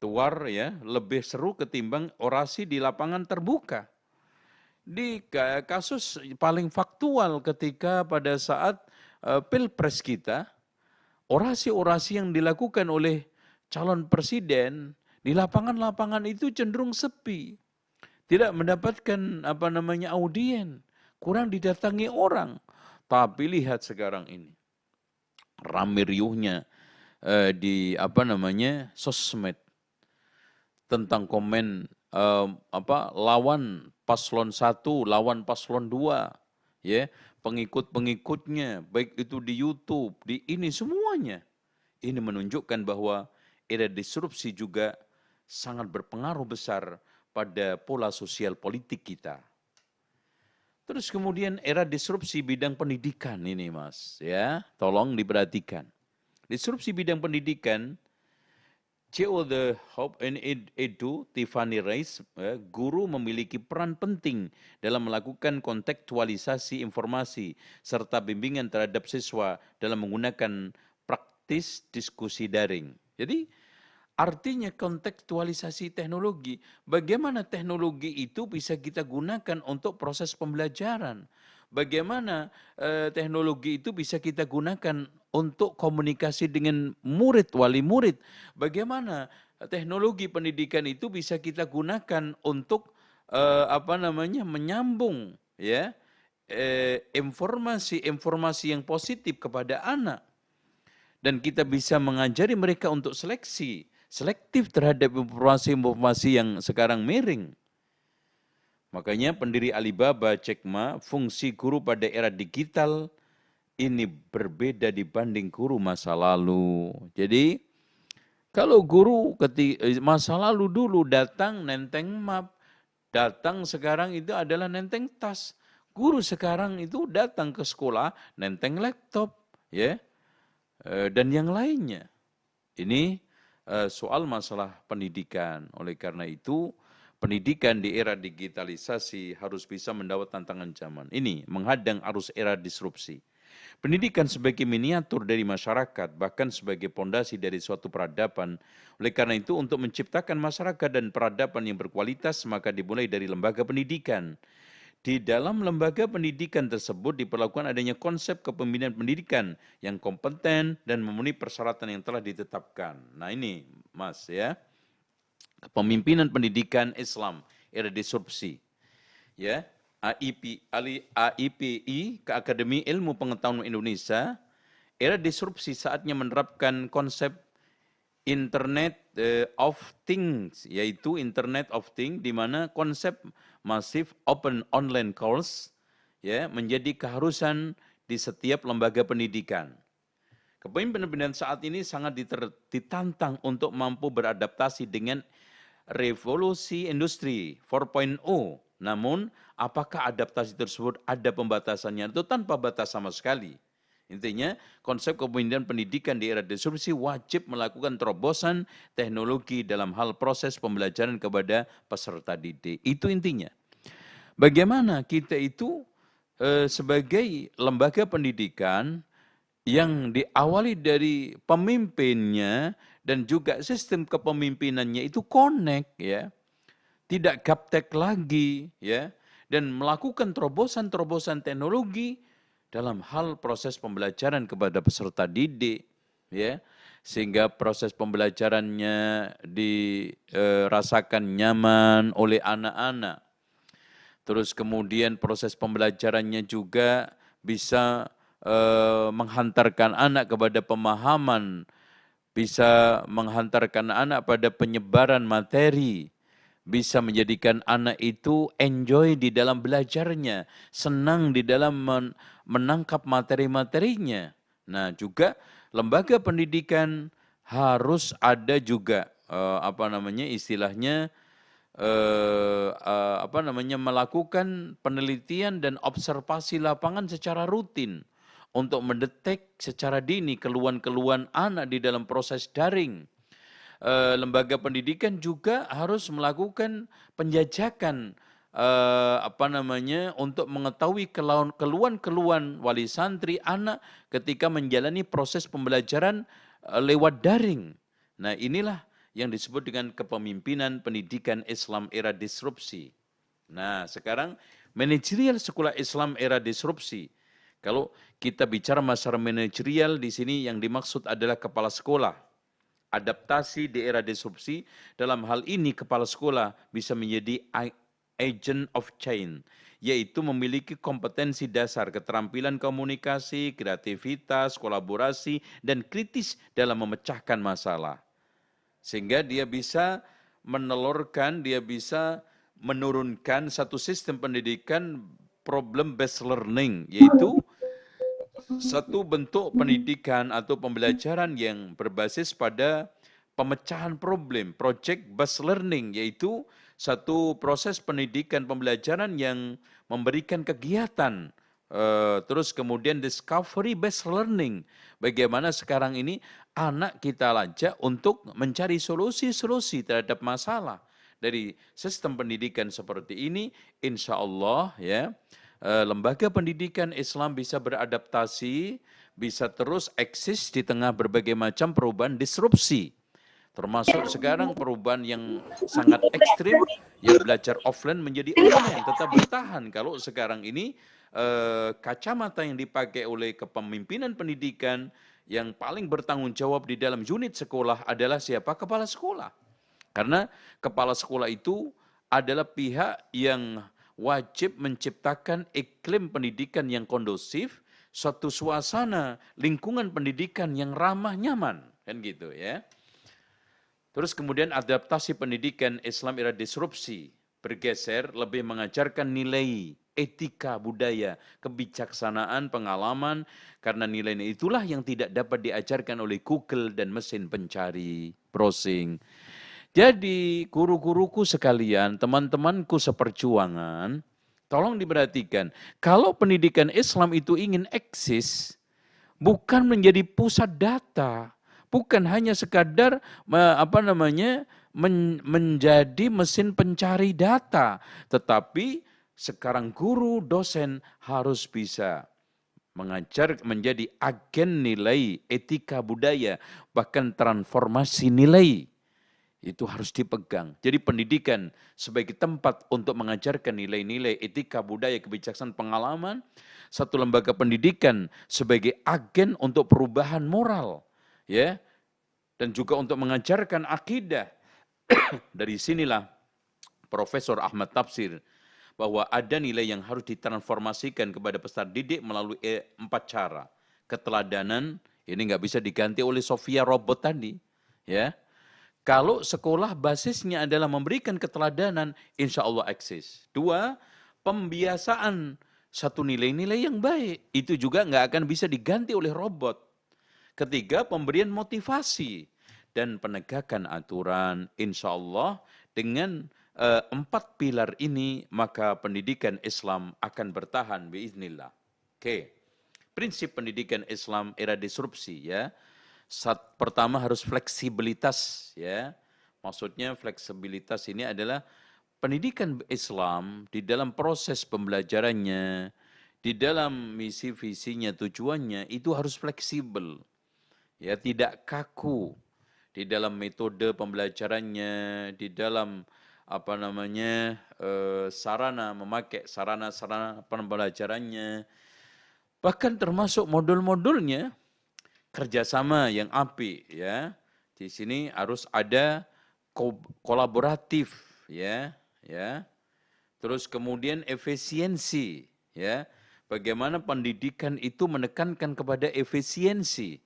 War ya, lebih seru ketimbang orasi di lapangan terbuka. Di kasus paling faktual ketika pada saat Pilpres kita, orasi-orasi yang dilakukan oleh calon presiden di lapangan-lapangan itu cenderung sepi. Tidak mendapatkan audien, kurang didatangi orang. Tapi lihat sekarang ini, rame riuhnya di sosmed tentang komen lawan paslon 1, lawan paslon 2, ya, pengikut-pengikutnya, baik itu di YouTube, di ini semuanya. Ini menunjukkan bahwa era disrupsi juga sangat berpengaruh besar pada pola sosial politik kita. Terus kemudian era disrupsi bidang pendidikan ini, Mas, ya, tolong diperhatikan. Disrupsi bidang pendidikan, CEO The Hope and Edu, Tiffany Reis, guru memiliki peran penting dalam melakukan kontekstualisasi informasi serta bimbingan terhadap siswa dalam menggunakan praktis diskusi daring. Jadi artinya kontekstualisasi teknologi, bagaimana teknologi itu bisa kita gunakan untuk proses pembelajaran. Bagaimana teknologi itu bisa kita gunakan untuk komunikasi dengan murid, wali murid. Bagaimana teknologi pendidikan itu bisa kita gunakan untuk menyambung, ya, informasi yang positif kepada anak. Dan kita bisa mengajari mereka untuk selektif terhadap informasi-informasi yang sekarang miring. Makanya pendiri Alibaba, Jack Ma, fungsi guru pada era digital ini berbeda dibanding guru masa lalu. Jadi kalau guru masa lalu dulu datang nenteng map, datang sekarang itu adalah nenteng tas. Guru sekarang itu datang ke sekolah nenteng laptop, ya, dan yang lainnya. Ini soal masalah pendidikan. Oleh karena itu, pendidikan di era digitalisasi harus bisa mendapat tantangan zaman. Ini menghadang arus era disrupsi. Pendidikan sebagai miniatur dari masyarakat, bahkan sebagai pondasi dari suatu peradaban. Oleh karena itu, untuk menciptakan masyarakat dan peradaban yang berkualitas, maka dimulai dari lembaga pendidikan. Di dalam lembaga pendidikan tersebut diperlakukan adanya konsep kepemimpinan pendidikan yang kompeten dan memenuhi persyaratan yang telah ditetapkan. Nah ini, Mas, ya. Kepemimpinan pendidikan Islam, era disrupsi. Ya, AIPI, ke Akademi Ilmu Pengetahuan Indonesia, era disrupsi saatnya menerapkan konsep Internet of Things, yaitu Internet of Things, di mana konsep masif open online course, ya, menjadi keharusan di setiap lembaga pendidikan. Kepemimpinan saat ini sangat ditantang untuk mampu beradaptasi dengan revolusi industri 4.0. Namun, apakah adaptasi tersebut ada pembatasannya? Itu tanpa batas sama sekali. Intinya, konsep kepemimpinan pendidikan di era disrupsi wajib melakukan terobosan teknologi dalam hal proses pembelajaran kepada peserta didik. Itu intinya. Bagaimana kita itu sebagai lembaga pendidikan yang diawali dari pemimpinnya dan juga sistem kepemimpinannya itu connect, ya, tidak gaptek lagi, ya, dan melakukan terobosan-terobosan teknologi dalam hal proses pembelajaran kepada peserta didik, ya, sehingga proses pembelajarannya dirasakan nyaman oleh anak-anak. Terus kemudian proses pembelajarannya juga bisa menghantarkan anak kepada pemahaman, bisa menghantarkan anak pada penyebaran materi, bisa menjadikan anak itu enjoy di dalam belajarnya, senang di dalam menangkap materi-materinya. Nah, juga lembaga pendidikan harus ada juga melakukan penelitian dan observasi lapangan secara rutin untuk mendetek secara dini keluhan-keluhan anak di dalam proses daring. Lembaga pendidikan juga harus melakukan penjajakan untuk mengetahui keluhan-keluhan wali santri anak ketika menjalani proses pembelajaran lewat daring. Nah, inilah yang disebut dengan kepemimpinan pendidikan Islam era disrupsi. Nah, sekarang manajerial sekolah Islam era disrupsi. Kalau kita bicara masalah manajerial di sini yang dimaksud adalah kepala sekolah. Adaptasi di era disrupsi, dalam hal ini kepala sekolah bisa menjadi agent of change, yaitu memiliki kompetensi dasar, keterampilan komunikasi, kreativitas, kolaborasi, dan kritis dalam memecahkan masalah. Sehingga dia bisa dia bisa menurunkan satu sistem pendidikan problem based learning, yaitu satu bentuk pendidikan atau pembelajaran yang berbasis pada pemecahan problem, project based learning, yaitu satu proses pendidikan pembelajaran yang memberikan kegiatan, terus kemudian discovery based learning. Bagaimana sekarang ini anak kita lajak untuk mencari solusi-solusi terhadap masalah. Dari sistem pendidikan seperti ini, insya Allah ya, lembaga pendidikan Islam bisa beradaptasi, bisa terus eksis di tengah berbagai macam perubahan disrupsi. Termasuk sekarang perubahan yang sangat ekstrim, yang belajar offline menjadi online, tetap bertahan. Kalau sekarang ini kacamata yang dipakai oleh kepemimpinan pendidikan yang paling bertanggung jawab di dalam unit sekolah adalah siapa? Kepala sekolah. Karena kepala sekolah itu adalah pihak yang wajib menciptakan iklim pendidikan yang kondusif, suatu suasana lingkungan pendidikan yang ramah nyaman, kan gitu ya. Terus kemudian adaptasi pendidikan Islam era disrupsi bergeser lebih mengajarkan nilai etika budaya, kebijaksanaan, pengalaman, karena nilai itulah yang tidak dapat diajarkan oleh Google dan mesin pencari, browsing. Jadi guru-guruku sekalian, teman-temanku seperjuangan, tolong diperhatikan, kalau pendidikan Islam itu ingin eksis, bukan menjadi pusat data, bukan hanya sekadar menjadi mesin pencari data, tetapi sekarang guru, dosen harus bisa mengajar menjadi agen nilai, etika budaya, bahkan transformasi nilai. Itu harus dipegang. Jadi pendidikan sebagai tempat untuk mengajarkan nilai-nilai etika, budaya, kebijaksanaan, pengalaman. Satu lembaga pendidikan sebagai agen untuk perubahan moral, ya, dan juga untuk mengajarkan akidah. Dari sinilah Profesor Ahmad Tafsir bahwa ada nilai yang harus ditransformasikan kepada peserta didik melalui 4 cara. Keteladanan, ini nggak bisa diganti oleh Sofia robot tadi, ya. Kalau sekolah basisnya adalah memberikan keteladanan, insya Allah eksis. 2, pembiasaan satu nilai-nilai yang baik. Itu juga nggak akan bisa diganti oleh robot. Ketiga, pemberian motivasi dan penegakan aturan. Insya Allah dengan 4 pilar ini maka pendidikan Islam akan bertahan biiznillah. Oke. Prinsip pendidikan Islam era disrupsi ya. Pertama harus fleksibilitas ya. Maksudnya fleksibilitas ini adalah pendidikan Islam di dalam proses pembelajarannya, di dalam misi visinya, tujuannya itu harus fleksibel. Ya, tidak kaku di dalam metode pembelajarannya, di dalam sarana memakai sarana-sarana pembelajarannya. Bahkan termasuk modul-modulnya kerjasama yang apik ya. Di sini harus ada kolaboratif ya. Terus kemudian efisiensi ya. Bagaimana pendidikan itu menekankan kepada efisiensi.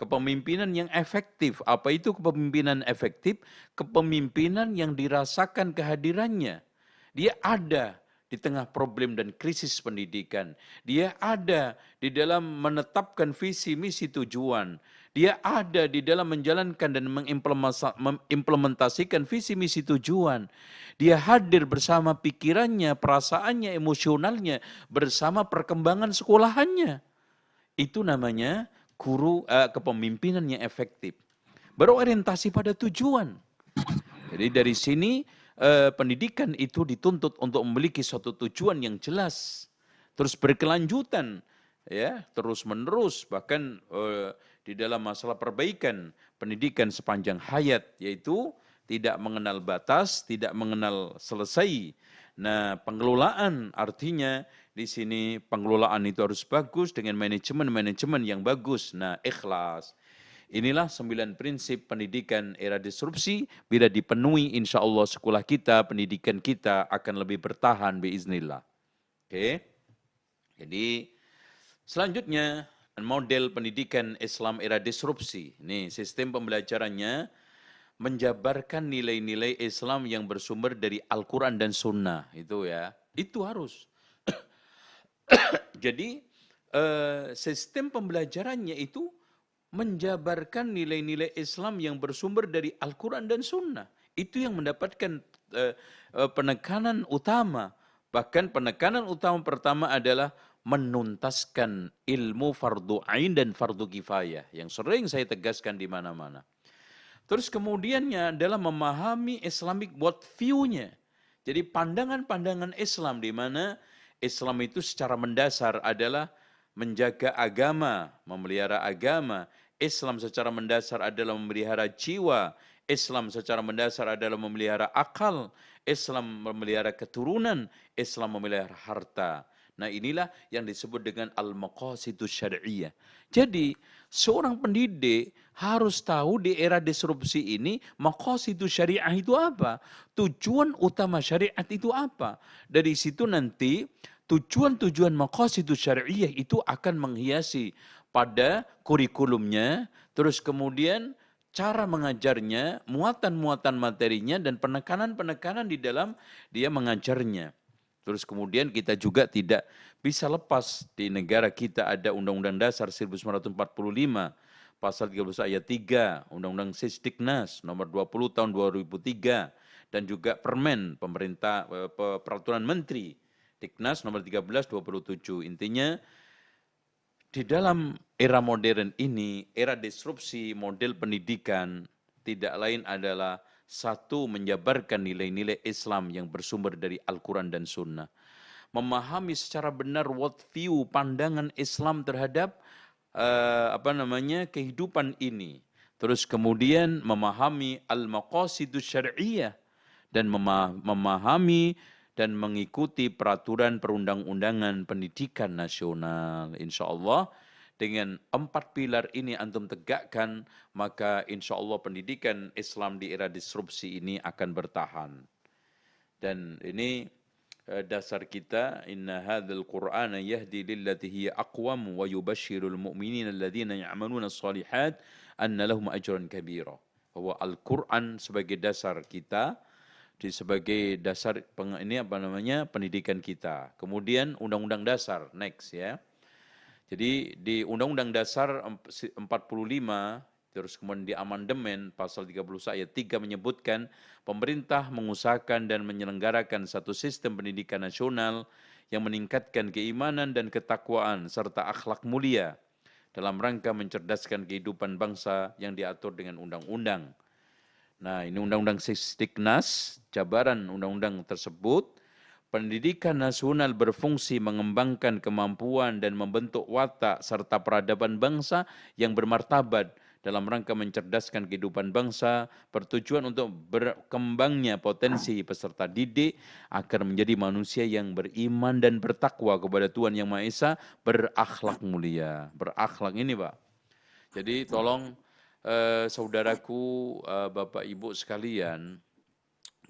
Kepemimpinan yang efektif. Apa itu kepemimpinan efektif? Kepemimpinan yang dirasakan kehadirannya. Dia ada di tengah problem dan krisis pendidikan. Dia ada di dalam menetapkan visi, misi, tujuan. Dia ada di dalam menjalankan dan mengimplementasikan visi, misi, tujuan. Dia hadir bersama pikirannya, perasaannya, emosionalnya, bersama perkembangan sekolahannya. Itu namanya kepemimpinan yang efektif. Berorientasi pada tujuan. Jadi dari sini pendidikan itu dituntut untuk memiliki suatu tujuan yang jelas, terus berkelanjutan, ya, terus menerus, bahkan di dalam masalah perbaikan pendidikan sepanjang hayat, yaitu tidak mengenal batas, tidak mengenal selesai. Nah, pengelolaan artinya di sini pengelolaan itu harus bagus dengan manajemen yang bagus. Nah, ikhlas. Inilah 9 prinsip pendidikan era disrupsi. Bila dipenuhi, insya Allah sekolah kita, pendidikan kita akan lebih bertahan biiznillah. Oke. Jadi selanjutnya model pendidikan Islam era disrupsi. Ini sistem pembelajarannya menjabarkan nilai-nilai Islam yang bersumber dari Al-Quran dan Sunnah. Itu ya, itu harus. Jadi sistem pembelajarannya itu menjabarkan nilai-nilai Islam yang bersumber dari Al-Quran dan Sunnah. Itu yang mendapatkan penekanan utama. Bahkan penekanan utama pertama adalah menuntaskan ilmu fardu ain dan fardu kifayah. Yang sering saya tegaskan di mana-mana. Terus kemudiannya adalah memahami Islamic worldview-nya. Jadi pandangan-pandangan Islam di mana Islam itu secara mendasar adalah menjaga agama, memelihara agama. Islam secara mendasar adalah memelihara jiwa. Islam secara mendasar adalah memelihara akal. Islam memelihara keturunan. Islam memelihara harta. Nah, inilah yang disebut dengan al-maqasidus syar'iyyah. Jadi, seorang pendidik harus tahu di era disrupsi ini maqasidus syariah itu apa? Tujuan utama syariat itu apa? Dari situ nanti tujuan-tujuan maqasidus syar'iyyah itu akan menghiasi pada kurikulumnya, terus kemudian cara mengajarnya, muatan-muatan materinya, dan penekanan-penekanan di dalam dia mengajarnya. Terus kemudian kita juga tidak bisa lepas di negara kita ada Undang-Undang Dasar 1945, pasal 13 ayat 3, Undang-Undang Sisdiknas nomor 20 tahun 2003, dan juga Permen pemerintah peraturan menteri Diknas nomor 13/27. Intinya di dalam era modern ini, era disrupsi model pendidikan tidak lain adalah satu, menjabarkan nilai-nilai Islam yang bersumber dari Al-Quran dan Sunnah. Memahami secara benar worldview, pandangan Islam terhadap kehidupan ini. Terus kemudian memahami al-maqasidus syar'iyyah dan memahami dan mengikuti peraturan perundang-undangan pendidikan nasional. Insya Allah dengan 4 pilar ini antum tegakkan, maka insya Allah pendidikan Islam di era disrupsi ini akan bertahan. Dan ini dasar kita, inna hadzal qur'ana yahdi lillati hiya aqwam wa yubashshirul mu'minina alladziina ya'maluna shalihat anna lahum ajran kabira. Bahwa Al-Qur'an sebagai dasar kita, sebagai dasar pendidikan kita. Kemudian undang-undang dasar, next ya. Jadi di Undang-Undang Dasar 45, terus kemudian di amandemen pasal 31 ayat 3 menyebutkan pemerintah mengusahakan dan menyelenggarakan satu sistem pendidikan nasional yang meningkatkan keimanan dan ketakwaan serta akhlak mulia dalam rangka mencerdaskan kehidupan bangsa yang diatur dengan undang-undang. Nah, ini Undang-Undang Sisdiknas, jabaran undang-undang tersebut. Pendidikan nasional berfungsi mengembangkan kemampuan dan membentuk watak serta peradaban bangsa yang bermartabat dalam rangka mencerdaskan kehidupan bangsa, bertujuan untuk berkembangnya potensi peserta didik agar menjadi manusia yang beriman dan bertakwa kepada Tuhan Yang Maha Esa, berakhlak mulia. Berakhlak ini, Pak. Jadi tolong saudaraku, Bapak Ibu sekalian,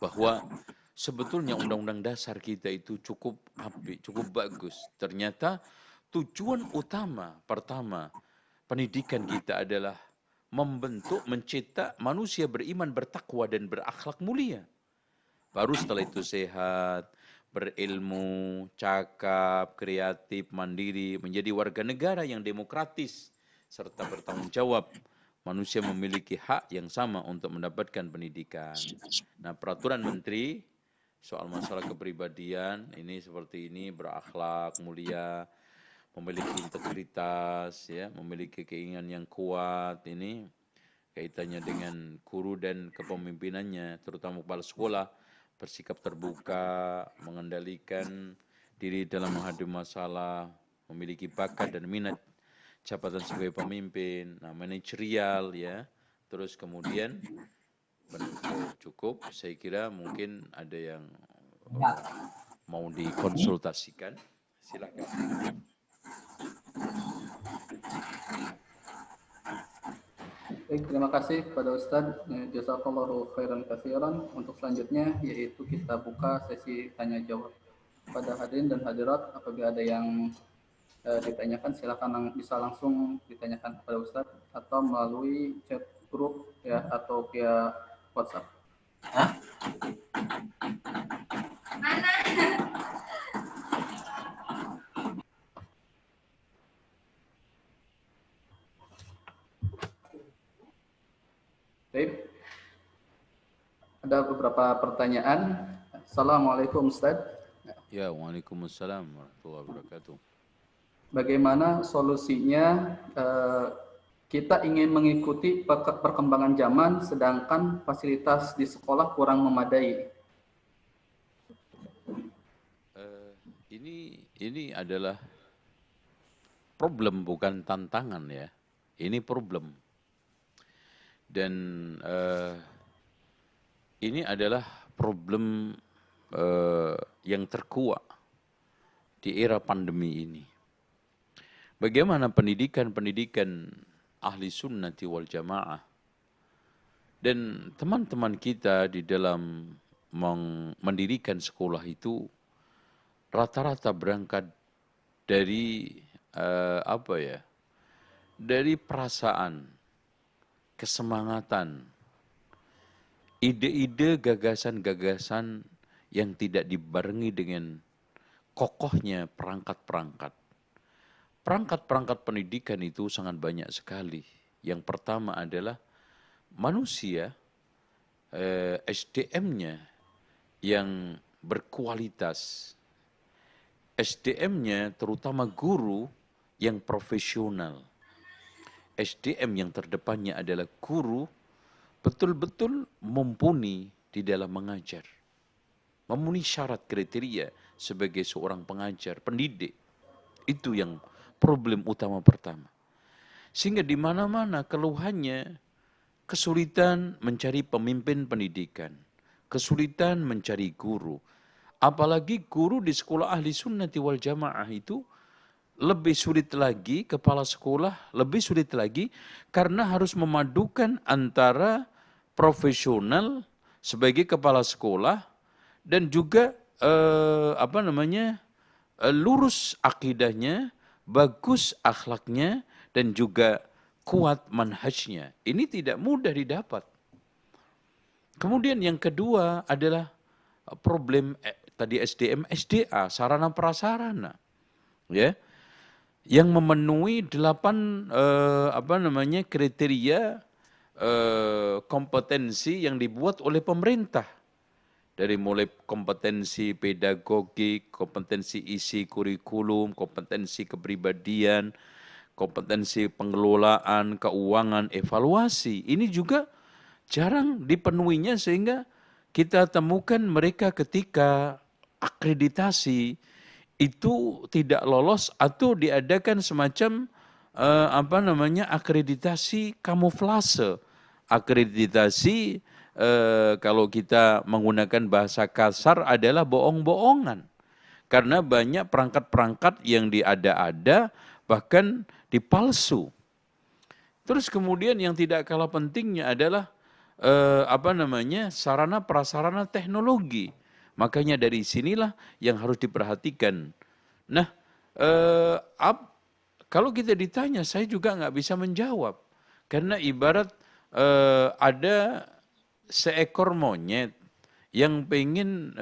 bahwa sebetulnya undang-undang dasar kita itu cukup apik, cukup bagus. Ternyata tujuan utama pertama pendidikan kita adalah membentuk, mencetak manusia beriman, bertakwa dan berakhlak mulia. Baru setelah itu sehat, berilmu, cakap, kreatif, mandiri, menjadi warga negara yang demokratis serta bertanggung jawab. Manusia memiliki hak yang sama untuk mendapatkan pendidikan. Nah, peraturan menteri soal masalah kepribadian ini seperti ini, berakhlak mulia, memiliki integritas, ya, memiliki keinginan yang kuat. Ini kaitannya dengan guru dan kepemimpinannya, terutama kepala sekolah, bersikap terbuka, mengendalikan diri dalam menghadapi masalah, memiliki bakat dan minat jabatan sebagai pemimpin, nah manajerial, ya. Terus kemudian cukup, saya kira mungkin ada yang mau dikonsultasikan, silakan. Baik, terima kasih kepada Ustadz. Jazakallahu khairan katsiran. Untuk selanjutnya yaitu kita buka sesi tanya jawab. Pada hadirin dan hadirat, apabila ada yang ditanyakan, silakan bisa langsung ditanyakan kepada Ustadz atau melalui chat grup, ya, atau via WhatsApp. Baik. Ada beberapa pertanyaan. Assalamualaikum Ustadz. Ya, waalaikumsalam warahmatullahi wabarakatuh. Bagaimana solusinya kita ingin mengikuti perkembangan zaman sedangkan fasilitas di sekolah kurang memadai? Ini adalah problem, bukan tantangan, ya. Ini problem. Dan ini adalah problem yang terkuak di era pandemi ini. Bagaimana pendidikan ahli sunnati wal jamaah dan teman-teman kita di dalam mendirikan sekolah itu rata-rata berangkat dari dari perasaan, kesemangatan, ide-ide, gagasan-gagasan yang tidak dibarengi dengan kokohnya perangkat-perangkat. Perangkat-perangkat pendidikan itu sangat banyak sekali. Yang pertama adalah manusia, SDM-nya yang berkualitas. SDM-nya terutama guru yang profesional. SDM yang terdepannya adalah guru betul-betul mumpuni di dalam mengajar. Memenuhi syarat kriteria sebagai seorang pengajar, pendidik. Itu yang problem utama pertama. Sehingga di mana-mana keluhannya kesulitan mencari pemimpin pendidikan, kesulitan mencari guru. Apalagi guru di sekolah ahli sunnati wal jamaah itu lebih sulit lagi, kepala sekolah lebih sulit lagi karena harus memadukan antara profesional sebagai kepala sekolah dan juga lurus akidahnya, bagus akhlaknya, dan juga kuat manhajnya. Ini tidak mudah didapat. Kemudian yang kedua adalah problem tadi SDM, SDA, sarana prasarana. Ya. yang memenuhi 8 kriteria kompetensi yang dibuat oleh pemerintah. Dari mulai kompetensi pedagogik, kompetensi isi kurikulum, kompetensi kepribadian, kompetensi pengelolaan, keuangan, evaluasi. Ini juga jarang dipenuhinya sehingga kita temukan mereka ketika akreditasi itu tidak lolos atau diadakan semacam akreditasi kamuflase. Akreditasi kalau kita menggunakan bahasa kasar adalah bohong-bohongan. Karena banyak perangkat-perangkat yang diada-ada bahkan dipalsu. Terus kemudian yang tidak kalah pentingnya adalah sarana prasarana teknologi. Makanya dari sinilah yang harus diperhatikan. Nah, kalau kita ditanya, saya juga nggak bisa menjawab. Karena ibarat ada seekor monyet yang pengen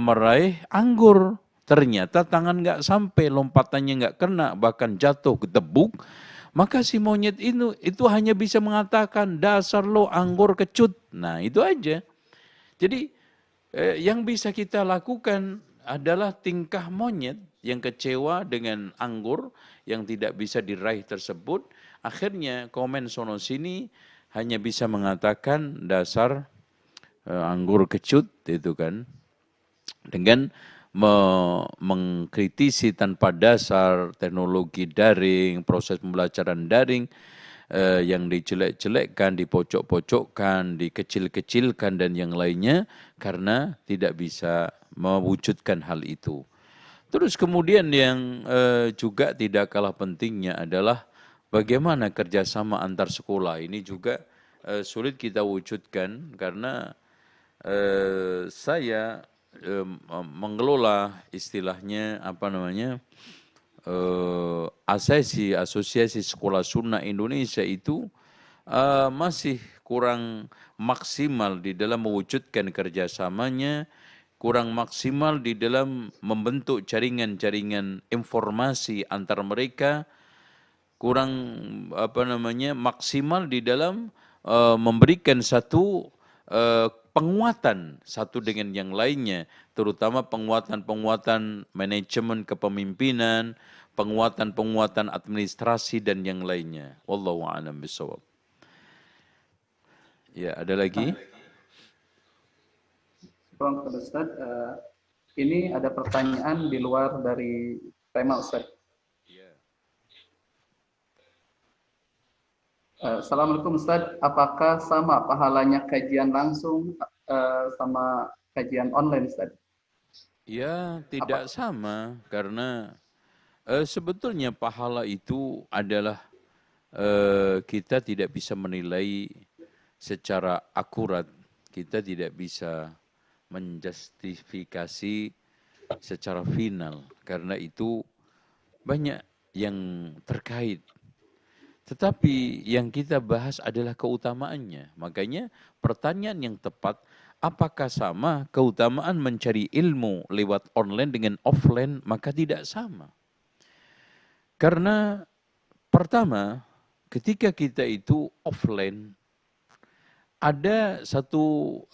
meraih anggur. Ternyata tangan nggak sampai, lompatannya nggak kena, bahkan jatuh ketebuk. Maka si monyet itu hanya bisa mengatakan, dasar lo anggur kecut. Nah itu aja. Jadi yang bisa kita lakukan adalah tingkah monyet yang kecewa dengan anggur yang tidak bisa diraih tersebut. Akhirnya komen sono sini hanya bisa mengatakan dasar anggur kecut itu kan. Dengan mengkritisi tanpa dasar teknologi daring, proses pembelajaran daring yang dijelek-jelekkan, dipojok-pojokkan, dikecil-kecilkan dan yang lainnya karena tidak bisa mewujudkan hal itu. Terus kemudian yang juga tidak kalah pentingnya adalah bagaimana kerjasama antar sekolah. Ini juga sulit kita wujudkan karena saya mengelola istilahnya asosiasi sekolah sunnah Indonesia itu masih kurang maksimal di dalam mewujudkan kerjasamanya, kurang maksimal di dalam membentuk jaringan-jaringan informasi antar mereka, kurang maksimal di dalam memberikan satu penguatan satu dengan yang lainnya, terutama penguatan-penguatan manajemen kepemimpinan, penguatan-penguatan administrasi dan yang lainnya. Wallahu a'lam bishawab. Ya, ada lagi? Ustaz, ini ada pertanyaan di luar dari tema Ustaz. Assalamualaikum Ustaz, apakah sama pahalanya kajian langsung sama kajian online Ustaz? Ya, tidak sama karena sebetulnya pahala itu adalah kita tidak bisa menilai secara akurat, kita tidak bisa menjustifikasi secara final karena itu banyak yang terkait. Tetapi yang kita bahas adalah keutamaannya. Makanya pertanyaan yang tepat, apakah sama keutamaan mencari ilmu lewat online dengan offline? Maka tidak sama. Karena pertama, ketika kita itu offline, ada satu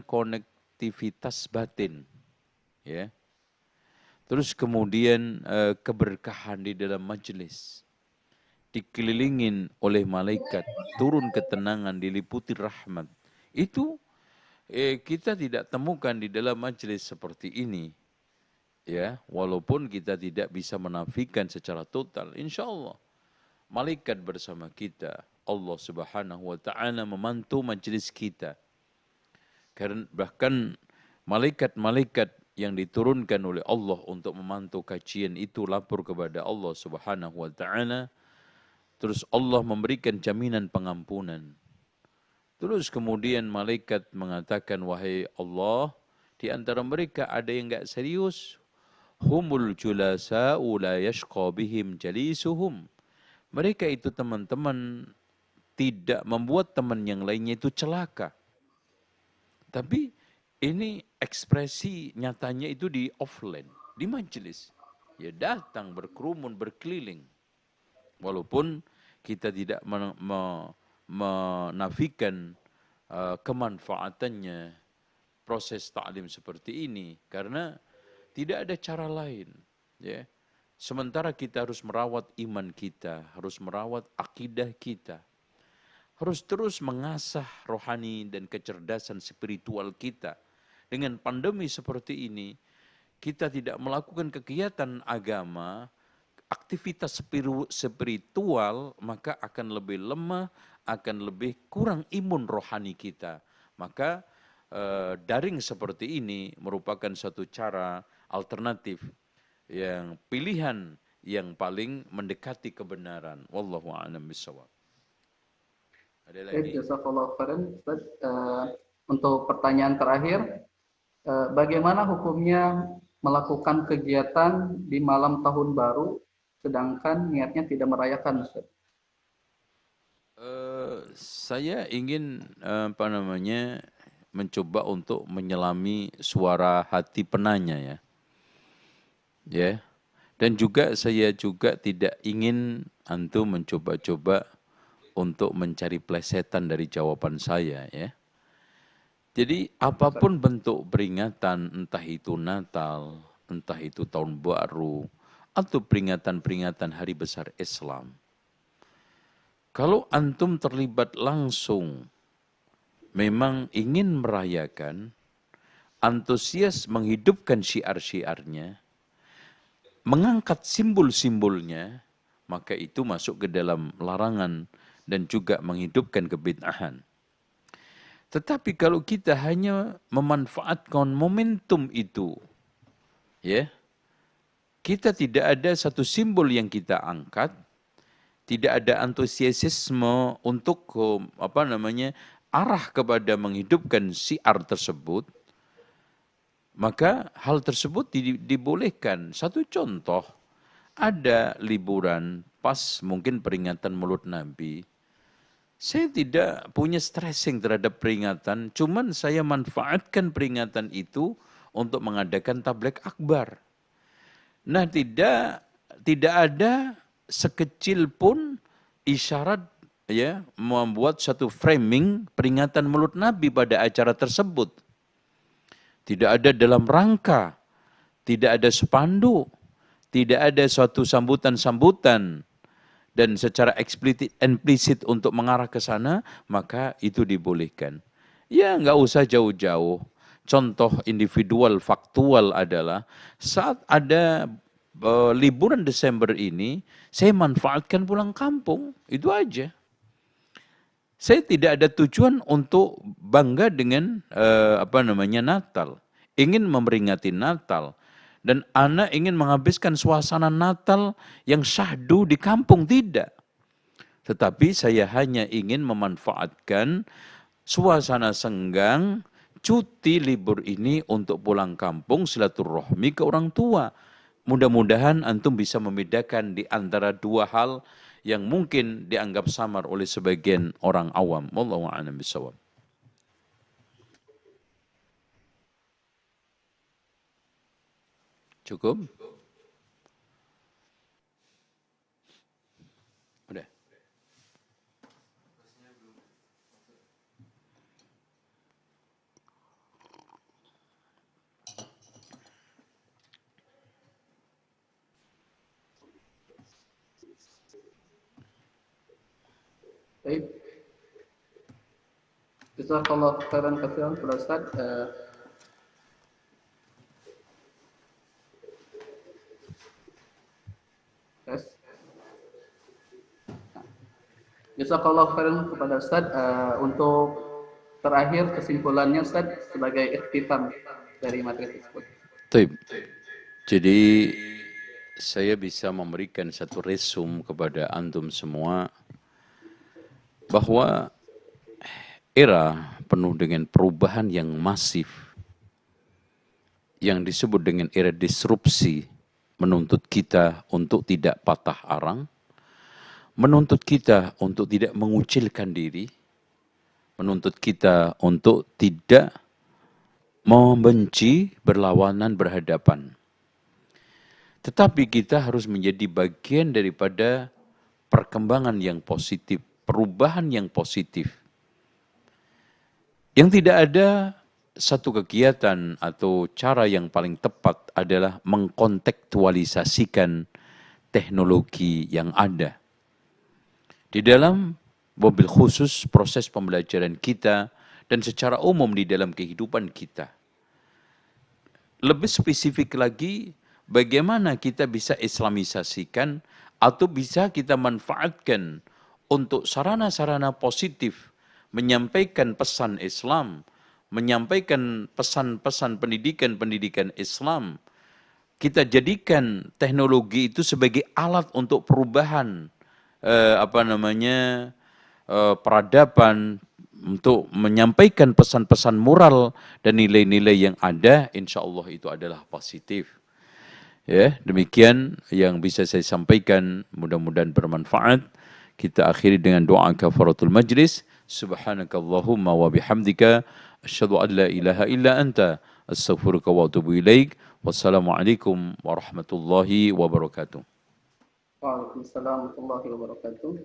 konektivitas batin. Ya. Terus kemudian keberkahan di dalam majelis. Dikelilingin oleh malaikat, turun ketenangan, diliputi rahmat. Itu kita tidak temukan di dalam majelis seperti ini. Ya, walaupun kita tidak bisa menafikan secara total, insya Allah malaikat bersama kita, Allah Subhanahu wa taala memantau majelis kita. Karena bahkan malaikat-malaikat yang diturunkan oleh Allah untuk memantau kajian itu lapor kepada Allah Subhanahu wa taala. Terus Allah memberikan jaminan pengampunan. Terus kemudian malaikat mengatakan, wahai Allah, di antara mereka ada yang enggak serius. Humul julasa'u la yashqa bihim jalisuhum. Mereka itu teman-teman tidak membuat teman yang lainnya itu celaka. Tapi ini ekspresi nyatanya itu di offline, di majelis. ya datang berkerumun, berkeliling. Walaupun kita tidak menafikan kemanfaatannya proses ta'lim seperti ini, karena tidak ada cara lain. Ya. Sementara kita harus merawat iman kita, harus merawat akidah kita, harus terus mengasah rohani dan kecerdasan spiritual kita. Dengan pandemi seperti ini, kita tidak melakukan kegiatan agama, aktivitas spiritual, maka akan lebih lemah, akan lebih kurang imun rohani kita. Maka daring seperti ini merupakan satu cara alternatif, yang pilihan yang paling mendekati kebenaran. Wallahu a'lam bishawab. Ada lagi? Jazakallahu khairan, Ustaz. Untuk pertanyaan terakhir, bagaimana hukumnya melakukan kegiatan di malam tahun baru sedangkan niatnya tidak merayakan, Ustaz? Saya ingin mencoba untuk menyelami suara hati penanya, ya. Ya. Dan juga saya juga tidak ingin antum mencoba-coba untuk mencari plesetan dari jawaban saya, ya. Jadi apapun bentuk peringatan, entah itu Natal, entah itu Tahun Baru, atau peringatan-peringatan hari besar Islam, kalau antum terlibat langsung, memang ingin merayakan, antusias menghidupkan syiar-syiarnya, mengangkat simbol-simbolnya, maka itu masuk ke dalam larangan dan juga menghidupkan kebid'ahan. Tetapi kalau kita hanya memanfaatkan momentum itu, ya, kita tidak ada satu simbol yang kita angkat, tidak ada antusiasme untuk arah kepada menghidupkan syiar tersebut, maka hal tersebut dibolehkan. Satu contoh, ada liburan pas mungkin peringatan Maulid Nabi. Saya tidak punya stressing terhadap peringatan, cuman saya manfaatkan peringatan itu untuk mengadakan tabligh akbar. Nah, tidak ada sekecil pun isyarat, ya, membuat satu framing peringatan Maulid Nabi pada acara tersebut. Tidak ada dalam rangka, tidak ada spanduk, tidak ada suatu sambutan-sambutan, dan secara eksplisit untuk mengarah ke sana, maka itu dibolehkan. Ya, nggak usah jauh-jauh. Contoh individual faktual adalah saat ada liburan Desember ini, saya manfaatkan pulang kampung, itu aja. Saya tidak ada tujuan untuk bangga dengan Natal, ingin memperingati Natal, dan anak ingin menghabiskan suasana Natal yang syahdu di kampung, tidak. Tetapi saya hanya ingin memanfaatkan suasana senggang, cuti libur ini untuk pulang kampung, silaturahmi ke orang tua. Mudah-mudahan antum bisa membedakan di antara dua hal yang mungkin dianggap samar oleh sebagian orang awam. Wallahu a'lam bishawab. Cukup? Udah. Baik. Jazakallahu khairan katsiran, Ustaz. Jazakallahu khairan kepada Ustaz. Untuk terakhir kesimpulannya, Ustaz, sebagai ikhtitam dari materi tersebut. Baik. Jadi saya bisa memberikan satu resum kepada antum semua bahwa era penuh dengan perubahan yang masif, yang disebut dengan era disrupsi, menuntut kita untuk tidak patah arang, menuntut kita untuk tidak mengucilkan diri, menuntut kita untuk tidak membenci, berlawanan, berhadapan. Tetapi kita harus menjadi bagian daripada perkembangan yang positif, perubahan yang positif. Yang tidak ada satu kegiatan atau cara yang paling tepat adalah mengkontekstualisasikan teknologi yang ada. Di dalam mobil khusus proses pembelajaran kita dan secara umum di dalam kehidupan kita. Lebih spesifik lagi, bagaimana kita bisa islamisasikan atau bisa kita manfaatkan untuk sarana-sarana positif menyampaikan pesan Islam, menyampaikan pesan-pesan pendidikan Islam. Kita jadikan teknologi itu sebagai alat untuk perubahan peradaban, untuk menyampaikan pesan-pesan moral dan nilai-nilai yang ada, insya Allah itu adalah positif. Ya, demikian yang bisa saya sampaikan, mudah-mudahan bermanfaat. Kita akhiri dengan doa kafaratul majlis. Subhanakallahumma wa bihamdika asyhadu an la ilaha illa anta astaghfiruka wa atubu ilaik. Wassalamualaikum warahmatullahi wabarakatuh. Waalaikumsalam warahmatullahi wabarakatuh.